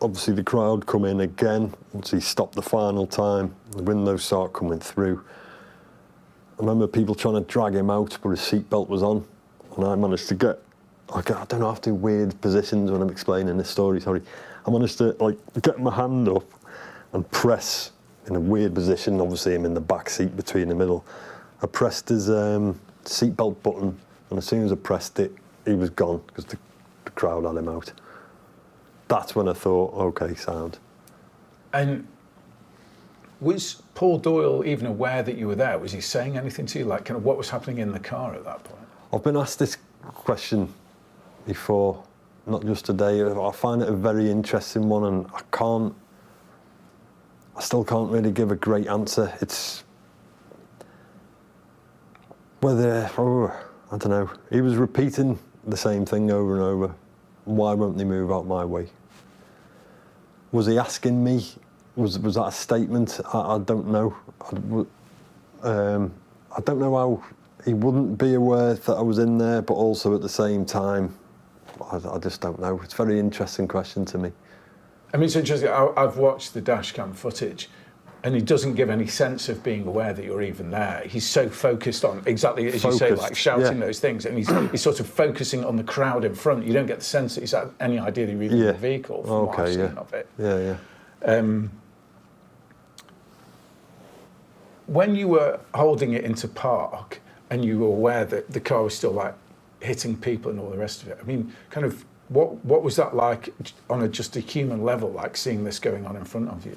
obviously the crowd come in again. Once he stopped the final time, the windows start coming through. I remember people trying to drag him out, but his seatbelt was on. And I managed to get, I don't know, I have to do weird positions when I'm explaining this story, sorry. I managed to get my hand up and press in a weird position. Obviously I'm in the back seat between the middle. I pressed his seatbelt button, and as soon as I pressed it, he was gone because the crowd had him out. That's when I thought, okay, sound. And was Paul Doyle even aware that you were there? Was he saying anything to you, like kind of what was happening in the car at that point? I've been asked this question before, not just today. I find it a very interesting one, and I still can't really give a great answer. It's whether, I don't know. He was repeating the same thing over and over. Why won't they move out my way? Was he asking me? Was that a statement? I don't know. I don't know how he wouldn't be aware that I was in there, but also at the same time, I just don't know. It's a very interesting question to me. I mean, it's interesting. I've watched the dashcam footage, and he doesn't give any sense of being aware that you're even there. He's so focused on, exactly as you say, like shouting those things, and he's sort of focusing on the crowd in front. You don't get the sense that he's had any idea that you're even in the vehicle from what I've seen of it. Yeah. When you were holding it into park and you were aware that the car was still like hitting people and all the rest of it, I mean, kind of what was that like on just a human level, like seeing this going on in front of you?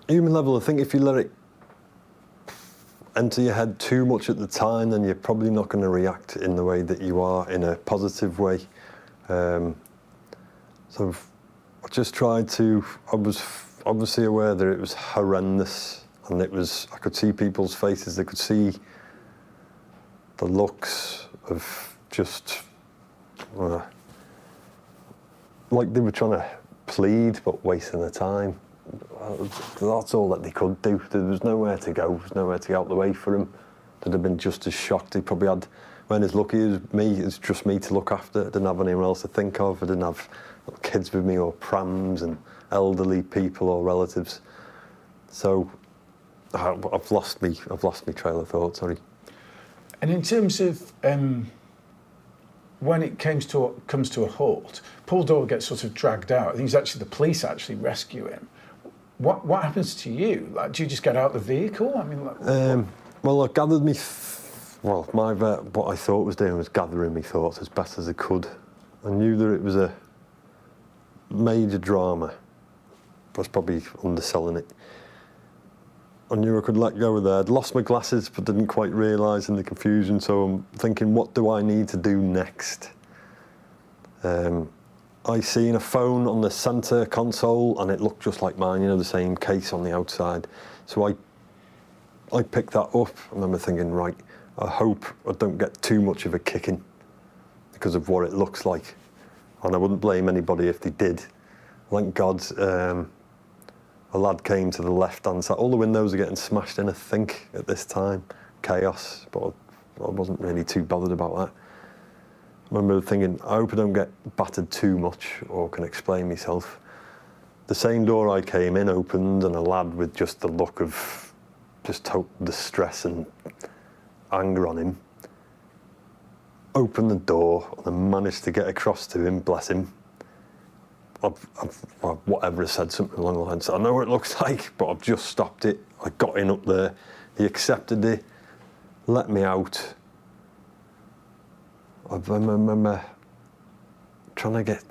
Human level, I think if you let it enter your head too much at the time, then you're probably not going to react in the way that you are in a positive way. So I just tried to, I was obviously aware that it was horrendous, and I could see people's faces, they could see the looks of just, like they were trying to plead, but wasting their time. That's all that they could do. There was nowhere to go. There was nowhere to get out the way for him. They'd have been just as shocked. He probably had weren't as lucky as me. It's just me to look after. I didn't have anyone else to think of. I didn't have kids with me or prams and elderly people or relatives. So I've lost me trail of thought. Sorry. And in terms of when it comes to a halt, Paul Doyle gets sort of dragged out. I think it's actually the police actually rescue him. What happens to you? Like, do you just get out the vehicle? I mean, like, well, I gathered me. My vet, what I thought was doing was gathering my thoughts as best as I could. I knew that it was a major drama. I was probably underselling it. I knew I could let go of there. I'd lost my glasses, but didn't quite realise in the confusion. So I'm thinking, what do I need to do next? I seen a phone on the centre console, and it looked just like mine. You know, the same case on the outside. So I picked that up. I remember thinking, right, I hope I don't get too much of a kicking because of what it looks like. And I wouldn't blame anybody if they did. Thank God a lad came to the left-hand side. All the windows are getting smashed in, I think, at this time. Chaos, but I wasn't really too bothered about that. I remember thinking, I hope I don't get battered too much or can explain myself. The same door I came in opened, and a lad with just the look of just total distress and anger on him opened the door, and I managed to get across to him, bless him. Whatever I said, something along the lines, I know what it looks like, but I've just stopped it. I got in up there, he accepted it, let me out. I remember trying to get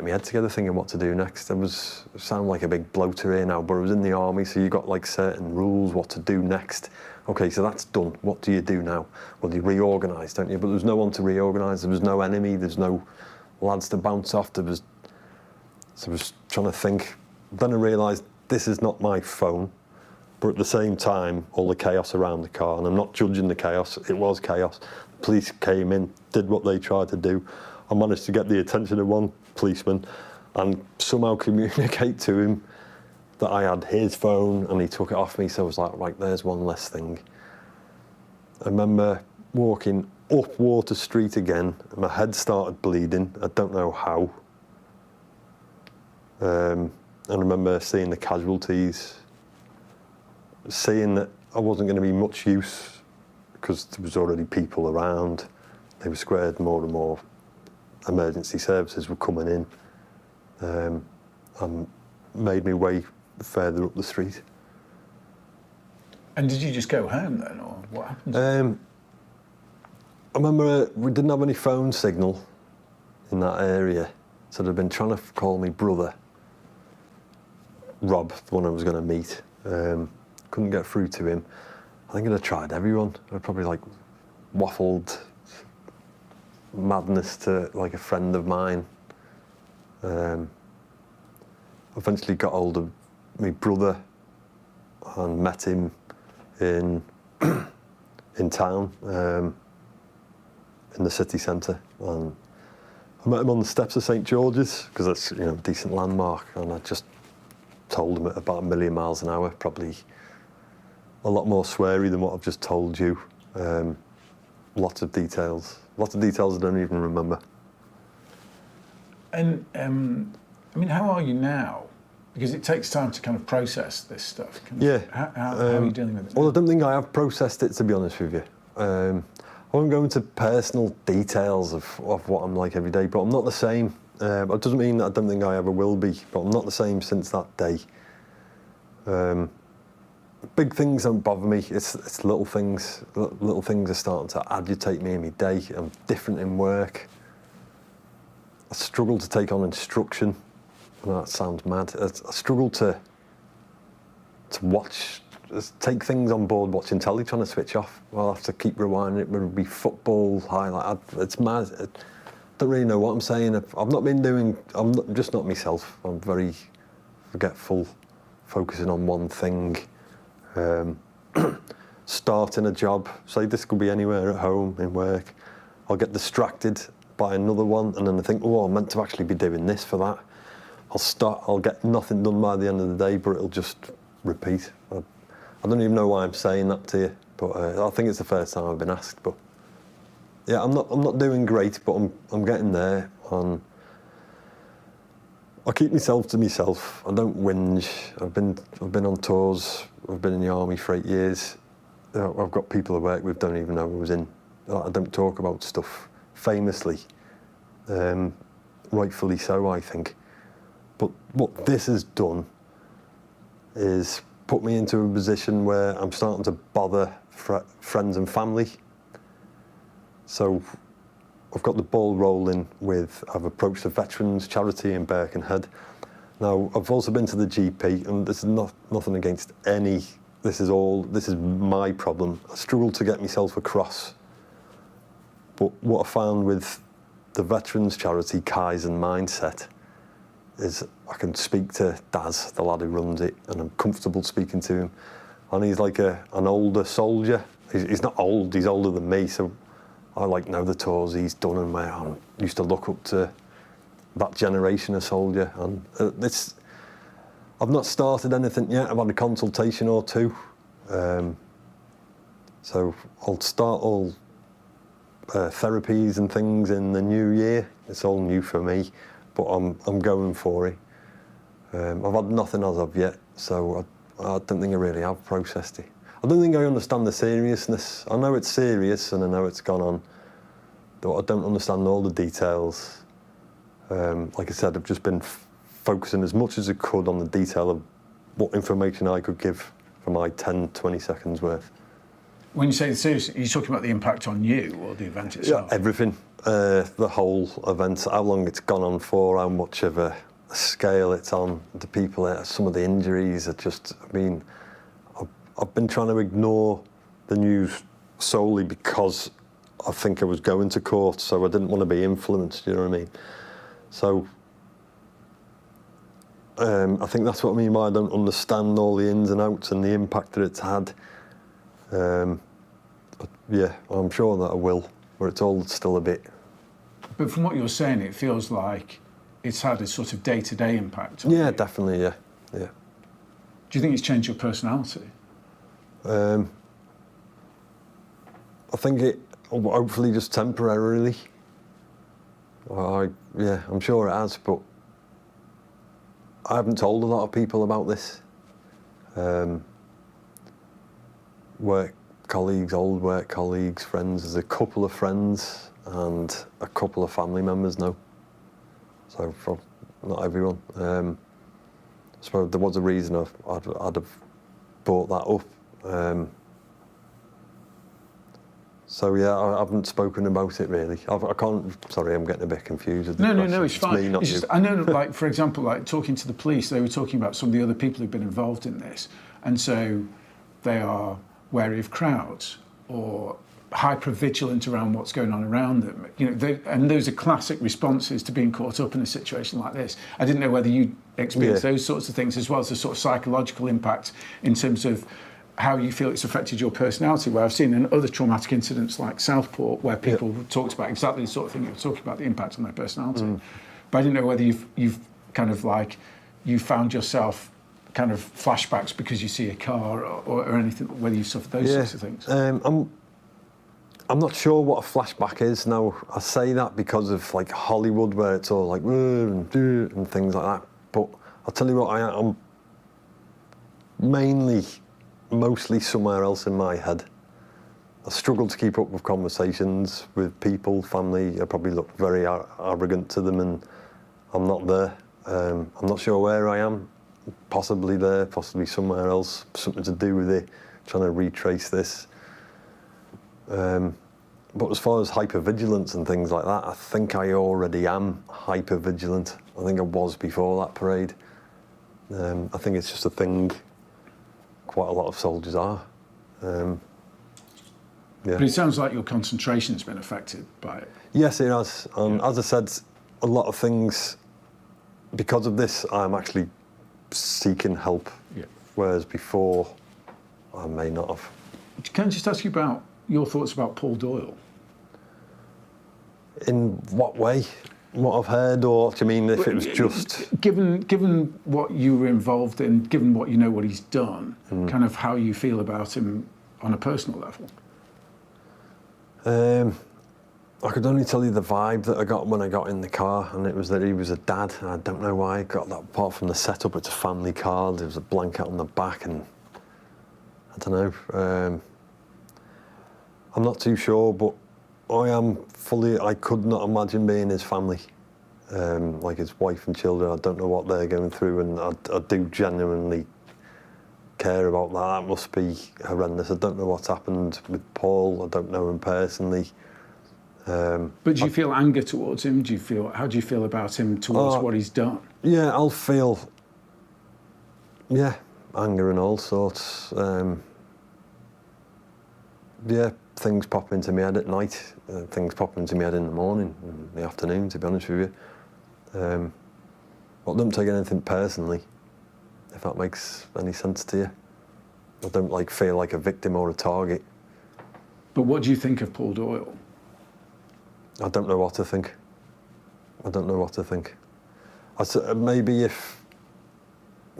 my head together, thinking what to do next. I sound like a big bloater here now, but I was in the army, so you got like certain rules what to do next. Okay, so that's done. What do you do now? Well, you reorganise, don't you? But there's no one to reorganise. There was no enemy. There's no lads to bounce off. So I was trying to think. Then I realised this is not my phone, but at the same time, all the chaos around the car, and I'm not judging the chaos. It was chaos. The police came in, did what they tried to do. I managed to get the attention of one policeman and somehow communicate to him that I had his phone, and he took it off me, so I was like, right, there's one less thing. I remember walking up Water Street again, and my head started bleeding. I don't know how. And I remember seeing the casualties, seeing that I wasn't going to be much use because there was already people around. They were squared more and more. Emergency services were coming in. And made me way further up the street. And did you just go home then, or what happened? I remember we didn't have any phone signal in that area, so they'd been trying to call me brother, Rob, the one I was going to meet. Couldn't get through to him. I think I'd tried everyone. I probably like waffled madness to like a friend of mine. Eventually got hold of my brother and met him in town, in the city centre, and I met him on the steps of St George's because that's, you know, a decent landmark, and I just told him at about 1,000,000 miles an hour, probably a lot more sweary than what I've just told you. Lots of details I don't even remember. And I mean, how are you now? Because it takes time to kind of process this stuff. Yeah. How are you dealing with it? Well, I don't think I have processed it, to be honest with you. I won't go into personal details of what I'm like every day, but I'm not the same. It doesn't mean that I don't think I ever will be, but I'm not the same since that day. Big things don't bother me. It's little things. Little things are starting to agitate me in my day. I'm different in work. I struggle to take on instruction. I know that sounds mad. I struggle to watch, take things on board, watching telly, trying to switch off. I'll have to keep rewinding it. Whether it be football, highlight. It's mad. I don't really know what I'm saying. I'm just not myself. I'm very forgetful, focusing on one thing. Starting a job, say this could be anywhere, at home, in work. I'll get distracted by another one, and then I think, oh, I'm meant to actually be doing this for that. I'll get nothing done by the end of the day, but it'll just repeat. I don't even know why I'm saying that to you, but I think it's the first time I've been asked, but Yeah, I'm not doing great, but I'm getting there. And I keep myself to myself. I don't whinge. I've been on tours. I've been in the army for 8 years. I've got people I work with don't even know I was in. I don't talk about stuff famously. Rightfully so, I think. But what this has done is put me into a position where I'm starting to bother friends and family. So I've got the ball rolling with, I've approached a veterans charity in Birkenhead. Now, I've also been to the GP, and this is nothing against any, this is my problem. I struggle to get myself across. But what I found with the veterans charity, Kaizen Mindset, is I can speak to Daz, the lad who runs it, and I'm comfortable speaking to him. And he's like an older soldier. He's not old, he's older than me, so I know the tours he's done, and where I used to look up to that generation of soldier. And I've not started anything yet. I've had a consultation or two. So I'll start all therapies and things in the new year. It's all new for me, but I'm going for it. I've had nothing as of yet, so I don't think I really have processed it. I don't think I understand the seriousness. I know it's serious and I know it's gone on, but I don't understand all the details. Like I said, I've just been focusing as much as I could on the detail of what information I could give for my 10, 20 seconds worth. When you say serious, are you talking about the impact on you or the event itself? Yeah, everything. The whole event, how long it's gone on for, how much of a scale it's on, the people, some of the injuries are just, I've been trying to ignore the news solely because I think I was going to court, so I didn't want to be influenced, you know what I mean? So I think that's what I mean by I don't understand all the ins and outs and the impact that it's had. But yeah, I'm sure that I will, but it's all still a bit. But from what you're saying, it feels like it's had a sort of day-to-day impact on you. Definitely, yeah. Do you think it's changed your personality? I think it, hopefully just temporarily. I'm sure it has, but I haven't told a lot of people about this. Work colleagues, old work colleagues, friends. There's a couple of friends and a couple of family members know. So from not everyone. I suppose there was a reason I'd have brought that up. So yeah, I haven't spoken about it really. I can't. Sorry, I'm getting a bit confused. With No, it's fine. Me, not it's you. I know, like for example, like talking to the police, they were talking about some of the other people who've been involved in this, and so they are wary of crowds or hyper-vigilant around what's going on around them. And those are classic responses to being caught up in a situation like this. I didn't know whether you experienced those sorts of things as well as the sort of psychological impact in terms of how you feel it's affected your personality, where I've seen in other traumatic incidents like Southport where people talked about exactly the sort of thing you're talking about, the impact on their personality. But I didn't know whether you've kind of like, you found yourself kind of flashbacks because you see a car or anything, whether you suffered those sorts of things. I'm not sure what a flashback is. Now, I say that because of like Hollywood where it's all like and things like that. But I'll tell you what, I'm mostly somewhere else in my head. I struggle to keep up with conversations with people, family. I probably look very arrogant to them and I'm not there. I'm not sure where I am. Possibly there, possibly somewhere else. Something to do with it, trying to retrace this. But as far as hypervigilance and things like that, I think I already am hypervigilant. I think I was before that parade. I think it's just a thing quite a lot of soldiers are. But it sounds like your concentration's been affected by it. Yes, it has. As I said, a lot of things, because of this, I'm actually seeking help, whereas before I may not have. Can I just ask you about your thoughts about Paul Doyle? In what way? What I've heard, or do you mean if it was just... Given what you were involved in, given what you know what he's done, kind of how you feel about him on a personal level? I could only tell you the vibe that I got when I got in the car, and it was that he was a dad, and I don't know why I got that. Apart from the setup, it's a family car, there was a blanket on the back, and I don't know. I'm not too sure, but I could not imagine being his family. Like his wife and children, I don't know what they're going through, and I do genuinely care about that. That must be horrendous. I don't know what's happened with Paul. I don't know him personally. But do you feel anger towards him? How do you feel about him towards what he's done? Yeah, I'll feel, anger and all sorts. Things pop into my head at night. Things pop into my head in the morning, in the afternoon, to be honest with you. I don't take anything personally, if that makes any sense to you. I don't feel like a victim or a target. But what do you think of Paul Doyle? I don't know what to think. I don't know what to think. Maybe if,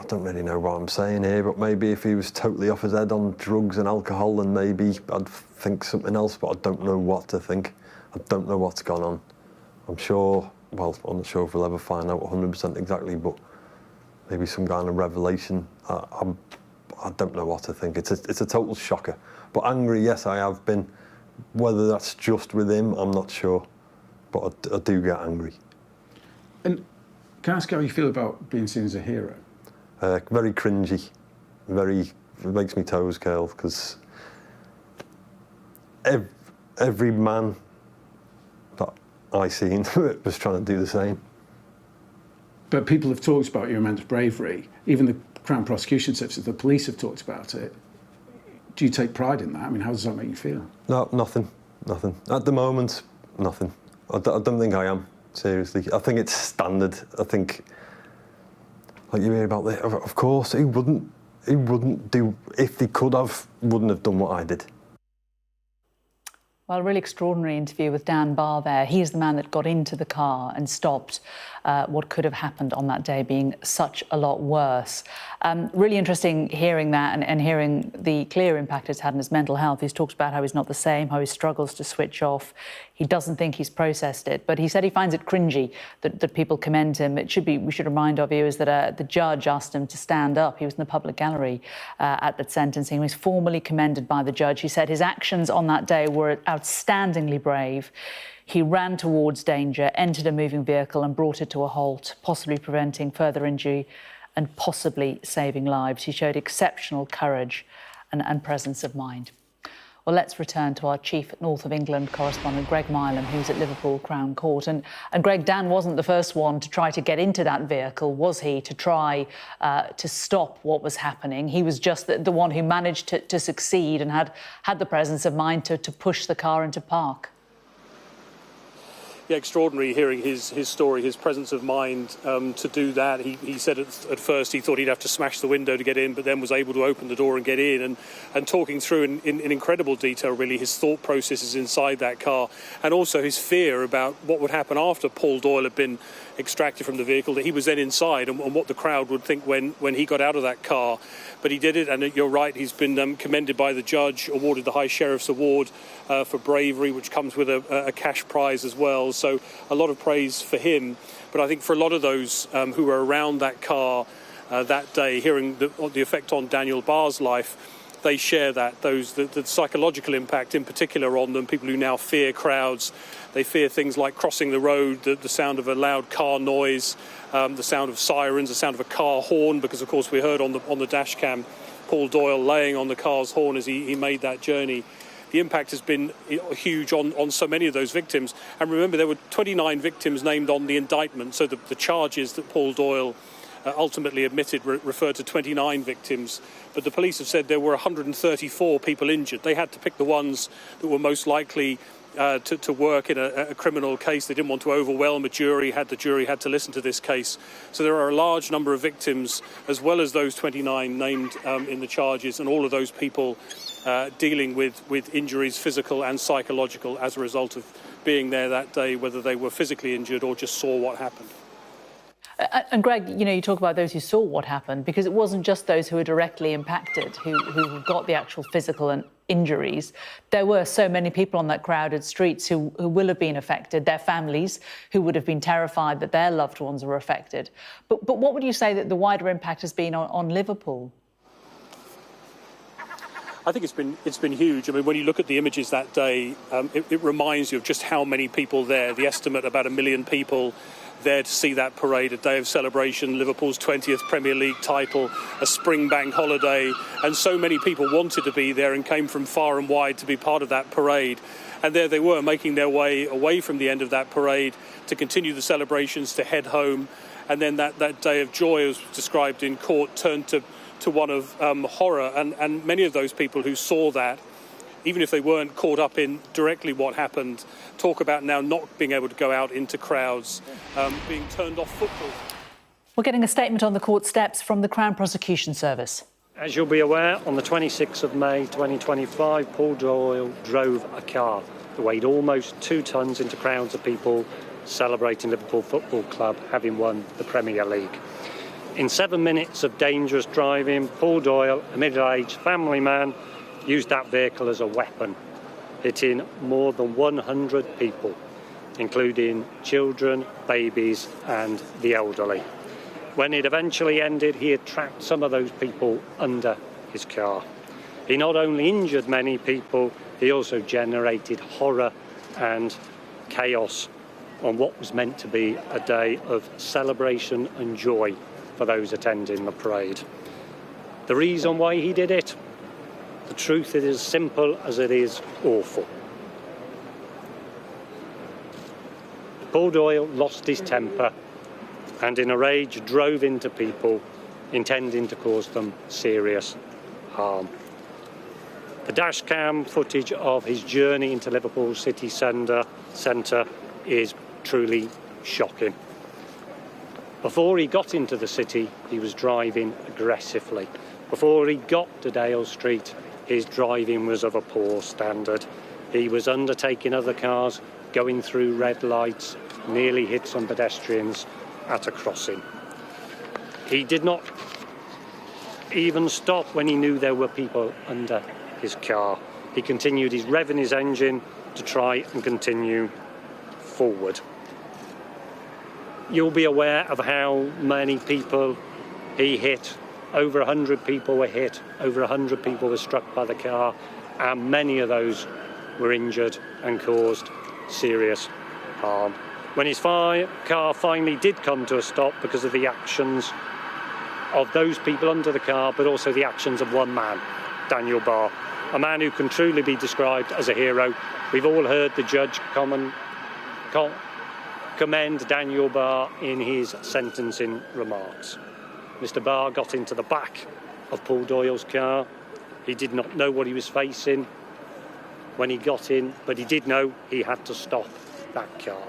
I don't really know what I'm saying here, but maybe if he was totally off his head on drugs and alcohol, then maybe I'd think something else, but I don't know what to think. I don't know what's gone on. I'm not sure if we'll ever find out 100% exactly, but maybe some kind of revelation. I don't know what to think. It's a total shocker. But angry, yes, I have been. Whether that's just with him, I'm not sure, but I do get angry. And can I ask how you feel about being seen as a hero? Very cringy. It makes me toes curl, because every man that I seen was trying to do the same. But people have talked about your immense bravery. Even the Crown Prosecution Service, the police have talked about it. Do you take pride in that? I mean, how does that make you feel? No, nothing. At the moment, nothing. I don't think I am, seriously. I think it's standard. I think, like you hear about this, of course, he wouldn't do, if he could have, wouldn't have done what I did. Well, a really extraordinary interview with Dan Barr there. He's the man that got into the car and stopped what could have happened on that day being such a lot worse. Really interesting hearing that and hearing the clear impact it's had on his mental health. He's talked about how he's not the same, how he struggles to switch off. He doesn't think he's processed it, but he said he finds it cringy that people commend him. We should remind our viewers that the judge asked him to stand up. He was in the public gallery at that sentencing. He was formally commended by the judge. He said his actions on that day were outstandingly brave. He ran towards danger, entered a moving vehicle and brought it to a halt, possibly preventing further injury and possibly saving lives. He showed exceptional courage and presence of mind. Well, let's return to our chief North of England correspondent, Greg Milam, who's at Liverpool Crown Court. And Greg, Dan wasn't the first one to try to get into that vehicle, was he, to try to stop what was happening? He was just the one who managed to succeed and had the presence of mind to push the car into park. Yeah, extraordinary hearing his story, his presence of mind to do that. He said at first he thought he'd have to smash the window to get in, but then was able to open the door and get in, and talking through in incredible detail, really, his thought processes inside that car, and also his fear about what would happen after Paul Doyle had been extracted from the vehicle, that he was then inside, and what the crowd would think when he got out of that car. But he did it, and you're right, he's been commended by the judge, awarded the High Sheriff's Award for bravery, which comes with a cash prize as well. So a lot of praise for him. But I think for a lot of those who were around that car that day, hearing the effect on Daniel Barr's life, they share that, the psychological impact in particular on them, people who now fear crowds. They fear things like crossing the road, the sound of a loud car noise, the sound of sirens, the sound of a car horn, because of course we heard on the dash cam Paul Doyle laying on the car's horn as he made that journey. The impact has been huge on so many of those victims. And remember, there were 29 victims named on the indictment, so the charges that Paul Doyle ultimately admitted referred to 29 victims. But the police have said there were 134 people injured. They had to pick the ones that were most likely to work in a criminal case. They didn't want to overwhelm a jury. The jury had to listen to this case. So there are a large number of victims, as well as those 29 named in the charges, and all of those people dealing with injuries, physical and psychological, as a result of being there that day, whether they were physically injured or just saw what happened. And Greg, you know, you talk about those who saw what happened, because it wasn't just those who were directly impacted who got the actual physical and injuries. There were so many people on that crowded streets who will have been affected, their families who would have been terrified that their loved ones were affected. But what would you say that the wider impact has been on Liverpool? I think it's been huge. I mean, when you look at the images that day, it reminds you of just how many people there. The estimate, about 1 million people there to see that parade, a day of celebration, Liverpool's 20th Premier League title, a spring bank holiday, and so many people wanted to be there and came from far and wide to be part of that parade. And there they were, making their way away from the end of that parade to continue the celebrations, to head home. And then that day of joy, as described in court, turned to one of horror. And many of those people who saw that, even if they weren't caught up in directly what happened, talk about now not being able to go out into crowds, being turned off football. We're getting a statement on the court steps from the Crown Prosecution Service. As you'll be aware, on the 26th of May 2025, Paul Doyle drove a car that weighed almost 2 tonnes into crowds of people celebrating Liverpool Football Club having won the Premier League. In 7 minutes of dangerous driving, Paul Doyle, a middle-aged family man, used that vehicle as a weapon, hitting more than 100 people, including children, babies and the elderly. When it eventually ended, he had trapped some of those people under his car. He not only injured many people, he also generated horror and chaos on what was meant to be a day of celebration and joy for those attending the parade. The reason why he did it? The truth is as simple as it is awful. Paul Doyle lost his temper and in a rage drove into people, intending to cause them serious harm. The dashcam footage of his journey into Liverpool city centre is truly shocking. Before he got into the city, he was driving aggressively. Before he got to Dale Street, his driving was of a poor standard. He was undertaking other cars, going through red lights, nearly hit some pedestrians at a crossing. He did not even stop when he knew there were people under his car. He continued revving his engine to try and continue forward. You'll be aware of how many people he hit. Over 100 people were hit, over 100 people were struck by the car, and many of those were injured and caused serious harm. When his car finally did come to a stop because of the actions of those people under the car, but also the actions of one man, Daniel Barr, a man who can truly be described as a hero. We've all heard the judge commend Daniel Barr in his sentencing remarks. Mr. Barr got into the back of Paul Doyle's car. He did not know what he was facing when he got in, but he did know he had to stop that car.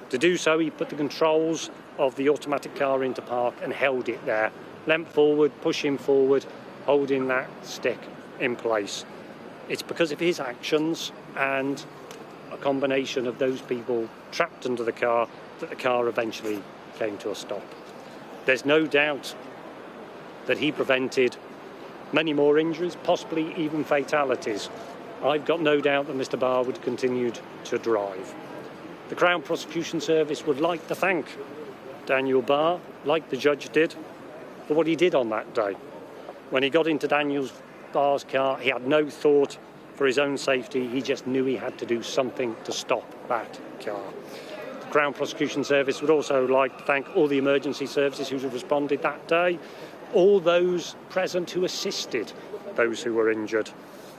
To do so, he put the controls of the automatic car into park and held it there, leant forward, pushing forward, holding that stick in place. It's because of his actions and a combination of those people trapped under the car that the car eventually came to a stop. There's no doubt that he prevented many more injuries, possibly even fatalities. I've got no doubt that Mr. Barr would continue to drive. The Crown Prosecution Service would like to thank Daniel Barr, like the judge did, for what he did on that day. When he got into Daniel Barr's car, he had no thought for his own safety. He just knew he had to do something to stop that car. The Crown Prosecution Service would also like to thank all the emergency services who responded that day, all those present who assisted those who were injured,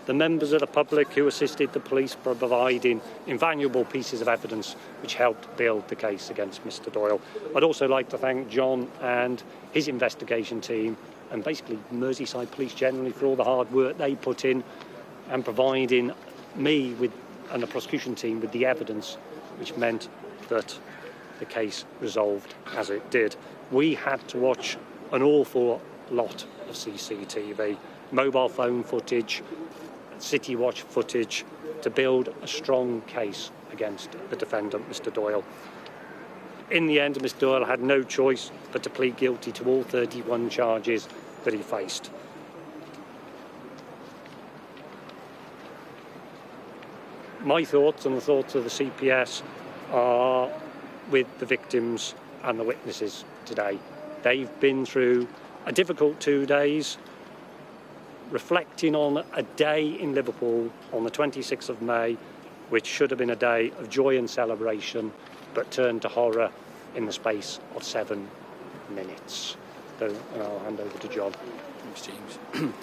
the members of the public who assisted the police by providing invaluable pieces of evidence which helped build the case against Mr. Doyle. I'd also like to thank John and his investigation team and basically Merseyside Police generally for all the hard work they put in and providing me and the prosecution team with the evidence which meant that the case resolved as it did. We had to watch an awful lot of CCTV, mobile phone footage, City Watch footage to build a strong case against the defendant, Mr. Doyle. In the end, Mr Doyle had no choice but to plead guilty to all 31 charges that he faced. My thoughts and the thoughts of the CPS are with the victims and the witnesses today. They've been through a difficult 2 days, reflecting on a day in Liverpool on the 26th of May, which should have been a day of joy and celebration, but turned to horror in the space of 7 minutes. So, and I'll hand over to John. Thanks, James.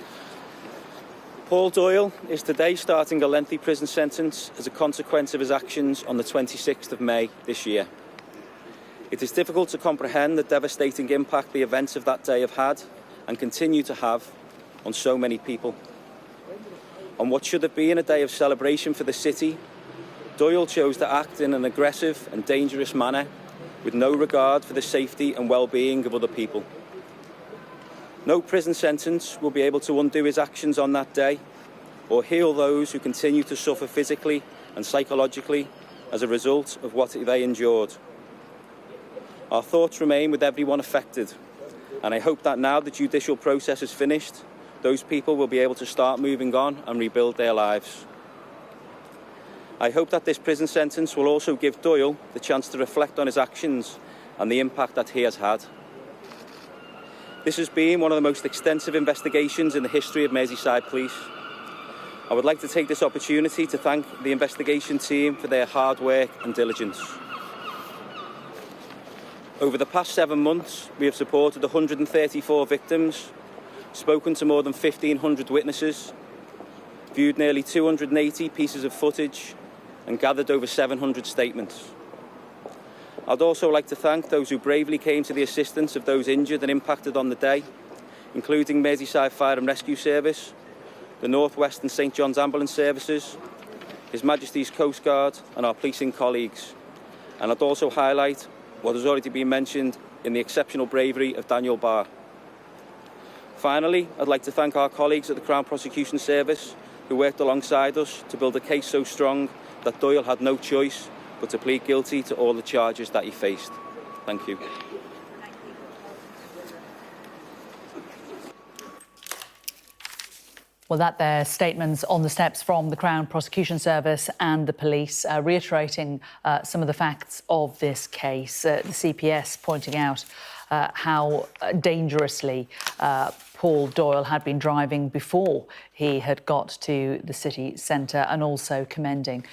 Paul Doyle is today starting a lengthy prison sentence as a consequence of his actions on the 26th of May this year. It is difficult to comprehend the devastating impact the events of that day have had and continue to have on so many people. On what should have been a day of celebration for the city, Doyle chose to act in an aggressive and dangerous manner with no regard for the safety and well-being of other people. No prison sentence will be able to undo his actions on that day or heal those who continue to suffer physically and psychologically as a result of what they endured. Our thoughts remain with everyone affected, and I hope that now the judicial process is finished, those people will be able to start moving on and rebuild their lives. I hope that this prison sentence will also give Doyle the chance to reflect on his actions and the impact that he has had. This has been one of the most extensive investigations in the history of Merseyside Police. I would like to take this opportunity to thank the investigation team for their hard work and diligence. Over the past 7 months, we have supported 134 victims, spoken to more than 1,500 witnesses, viewed nearly 280 pieces of footage, and gathered over 700 statements. I'd also like to thank those who bravely came to the assistance of those injured and impacted on the day, including Merseyside Fire and Rescue Service, the North West and St John's Ambulance Services, His Majesty's Coast Guard and our policing colleagues. And I'd also highlight what has already been mentioned in the exceptional bravery of Dan Barr. Finally, I'd like to thank our colleagues at the Crown Prosecution Service who worked alongside us to build a case so strong that Doyle had no choice but to plead guilty to all the charges that he faced. Thank you. Well, that their statements on the steps from the Crown Prosecution Service and the police, reiterating some of the facts of this case. The CPS pointing out how dangerously Paul Doyle had been driving before he had got to the city centre, and also commending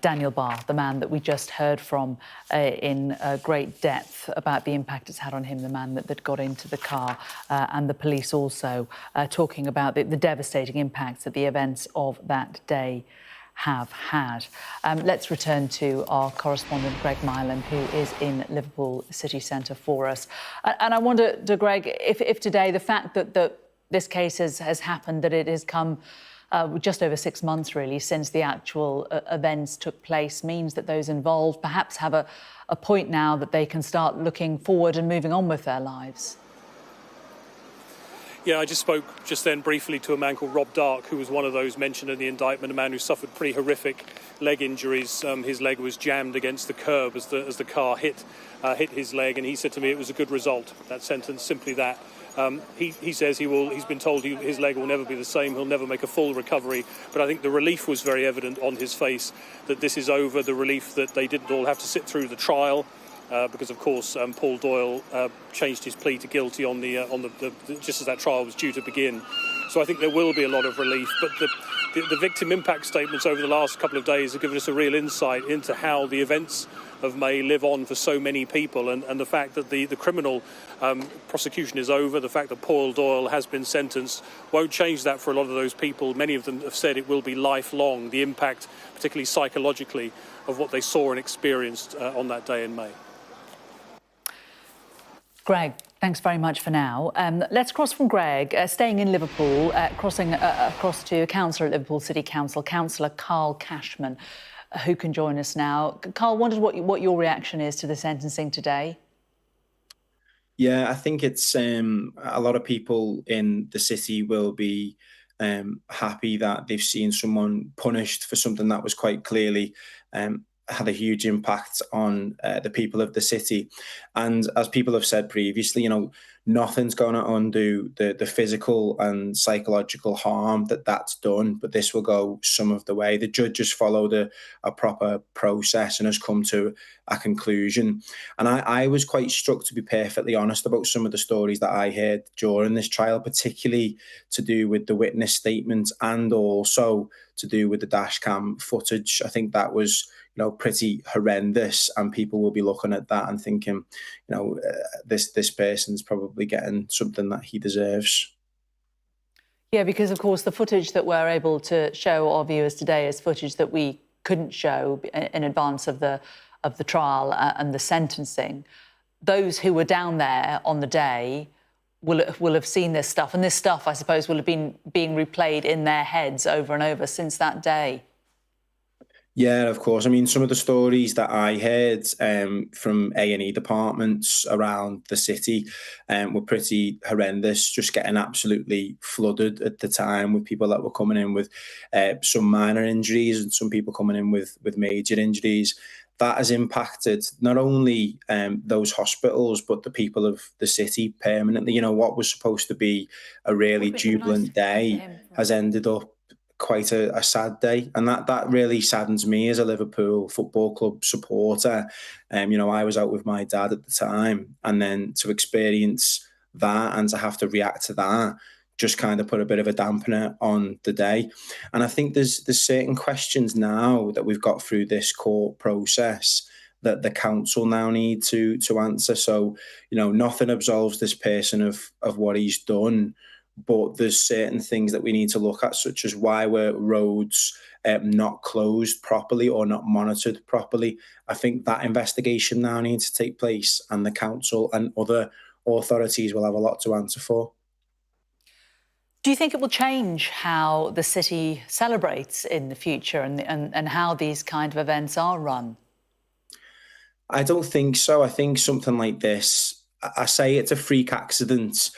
Daniel Barr, the man that we just heard from in great depth about the impact it's had on him, the man that got into the car, and the police also talking about the devastating impacts that the events of that day have had. Let's return to our correspondent, Greg Mylan, who is in Liverpool city centre for us. And I wonder, Greg, if today the fact that this case has happened, that it has come just over 6 months, really, since the actual events took place, means that those involved perhaps have a point now that they can start looking forward and moving on with their lives. Yeah, I just spoke just then briefly to a man called Rob Dark, who was one of those mentioned in the indictment, a man who suffered pretty horrific leg injuries. His leg was jammed against the curb as the car hit his leg, and he said to me it was a good result, that sentence, simply that. He says he's been told his leg will never be the same, he'll never make a full recovery, but I think the relief was very evident on his face that this is over, the relief that they didn't all have to sit through the trial, because of course Paul Doyle changed his plea to guilty on the just as that trial was due to begin. So I think there will be a lot of relief, but the victim impact statements over the last couple of days have given us a real insight into how the events of May live on for so many people, and the fact that the criminal prosecution is over, the fact that Paul Doyle has been sentenced won't change that for a lot of those people. Many of them have said it will be lifelong, the impact, particularly psychologically, of what they saw and experienced on that day in May. Greg, thanks very much for now. Let's cross from Greg, staying in Liverpool, crossing across to a councillor at Liverpool City Council, Councillor Carl Cashman, who can join us now. Carl, wondered what your reaction is to the sentencing today. Yeah, I think it's a lot of people in the city will be happy that they've seen someone punished for something that was quite clearly had a huge impact on the people of the city. And as people have said previously, you know, nothing's going to undo the physical and psychological harm that's done, but this will go some of the way. The judge has followed a proper process and has come to a conclusion. And I was quite struck, to be perfectly honest, about some of the stories that I heard during this trial, particularly to do with the witness statements and also to do with the dash cam footage. I think that was, you know, pretty horrendous, and people will be looking at that and thinking, you know, this person's probably getting something that he deserves. Yeah, because of course the footage that we're able to show our viewers today is footage that we couldn't show in advance of the trial and the sentencing. Those who were down there on the day will have seen this stuff, and this stuff, I suppose, will have been being replayed in their heads over and over since that day. Yeah, of course. I mean, some of the stories that I heard from A&E departments around the city were pretty horrendous, just getting absolutely flooded at the time with people that were coming in with some minor injuries and some people coming in with major injuries. That has impacted not only those hospitals, but the people of the city permanently. You know, what was supposed to be a really jubilant day has ended up quite a sad day, and that really saddens me as a Liverpool Football Club supporter. You know, I was out with my dad at the time, and then to experience that and to have to react to that just kind of put a bit of a dampener on the day. And I think there's certain questions now that we've got through this court process that the council now need to answer. So, you know, nothing absolves this person of what he's done, but there's certain things that we need to look at, such as why were roads not closed properly or not monitored properly. I think that investigation now needs to take place, and the council and other authorities will have a lot to answer for. Do you think it will change how the city celebrates in the future and how these kind of events are run? I don't think so. I think something like this, I say it's a freak accident,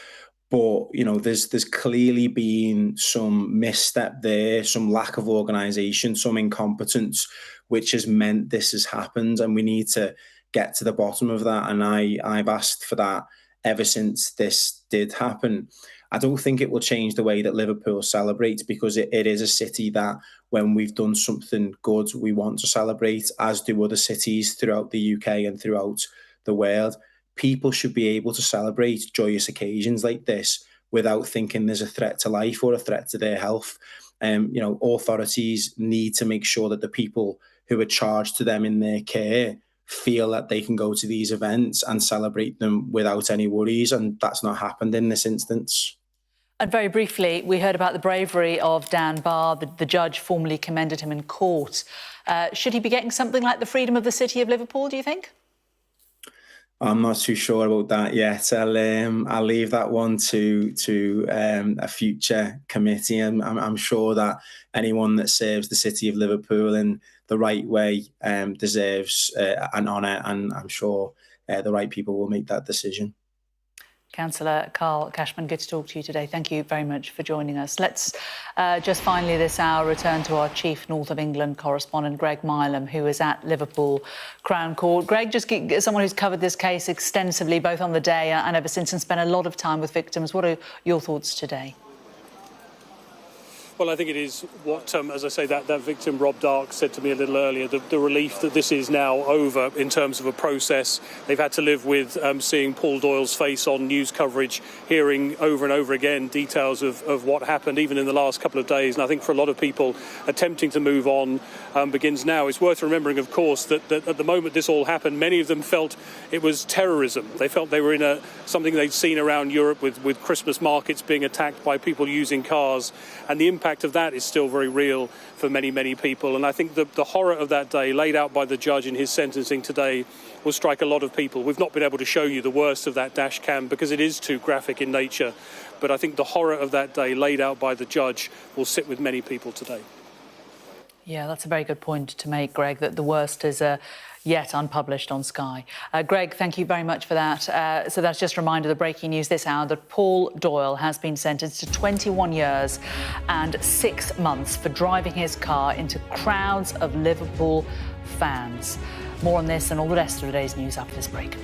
but, you know, there's clearly been some misstep there, some lack of organisation, some incompetence, which has meant this has happened, and we need to get to the bottom of that. And I've asked for that ever since this did happen. I don't think it will change the way that Liverpool celebrates, because it is a city that when we've done something good, we want to celebrate, as do other cities throughout the UK and throughout the world. People should be able to celebrate joyous occasions like this without thinking there's a threat to life or a threat to their health. You know, authorities need to make sure that the people who are charged to them in their care feel that they can go to these events and celebrate them without any worries, and that's not happened in this instance. And very briefly, we heard about the bravery of Dan Barr. The judge formally commended him in court. Should he be getting something like the freedom of the city of Liverpool, do you think? I'm not too sure about that yet. I'll leave that one to a future committee. I'm sure that anyone that serves the city of Liverpool in the right way deserves an honour, and I'm sure the right people will make that decision. Councillor Carl Cashman, good to talk to you today. Thank you very much for joining us. Let's just finally this hour return to our chief North of England correspondent, Greg Milam, who is at Liverpool Crown Court. Greg, just someone who's covered this case extensively, both on the day and ever since, and spent a lot of time with victims. What are your thoughts today? Well, I think it is what, as I say, that victim, Rob Dark, said to me a little earlier, the relief that this is now over in terms of a process. They've had to live with seeing Paul Doyle's face on news coverage, hearing over and over again details of what happened, even in the last couple of days. And I think for a lot of people, attempting to move on begins now. It's worth remembering, of course, that at the moment this all happened, many of them felt it was terrorism. They felt they were in something they'd seen around Europe with Christmas markets being attacked by people using cars. And the impact of that is still very real for many, many people. And I think the horror of that day, laid out by the judge in his sentencing today, will strike a lot of people. We've not been able to show you the worst of that dash cam because it is too graphic in nature. But I think the horror of that day, laid out by the judge, will sit with many people today. Yeah, that's a very good point to make, Greg, that the worst is yet unpublished on Sky. Greg, thank you very much for that. So that's just a reminder, the breaking news this hour, that Paul Doyle has been sentenced to 21 years and 6 months for driving his car into crowds of Liverpool fans. More on this and all the rest of today's news after this break.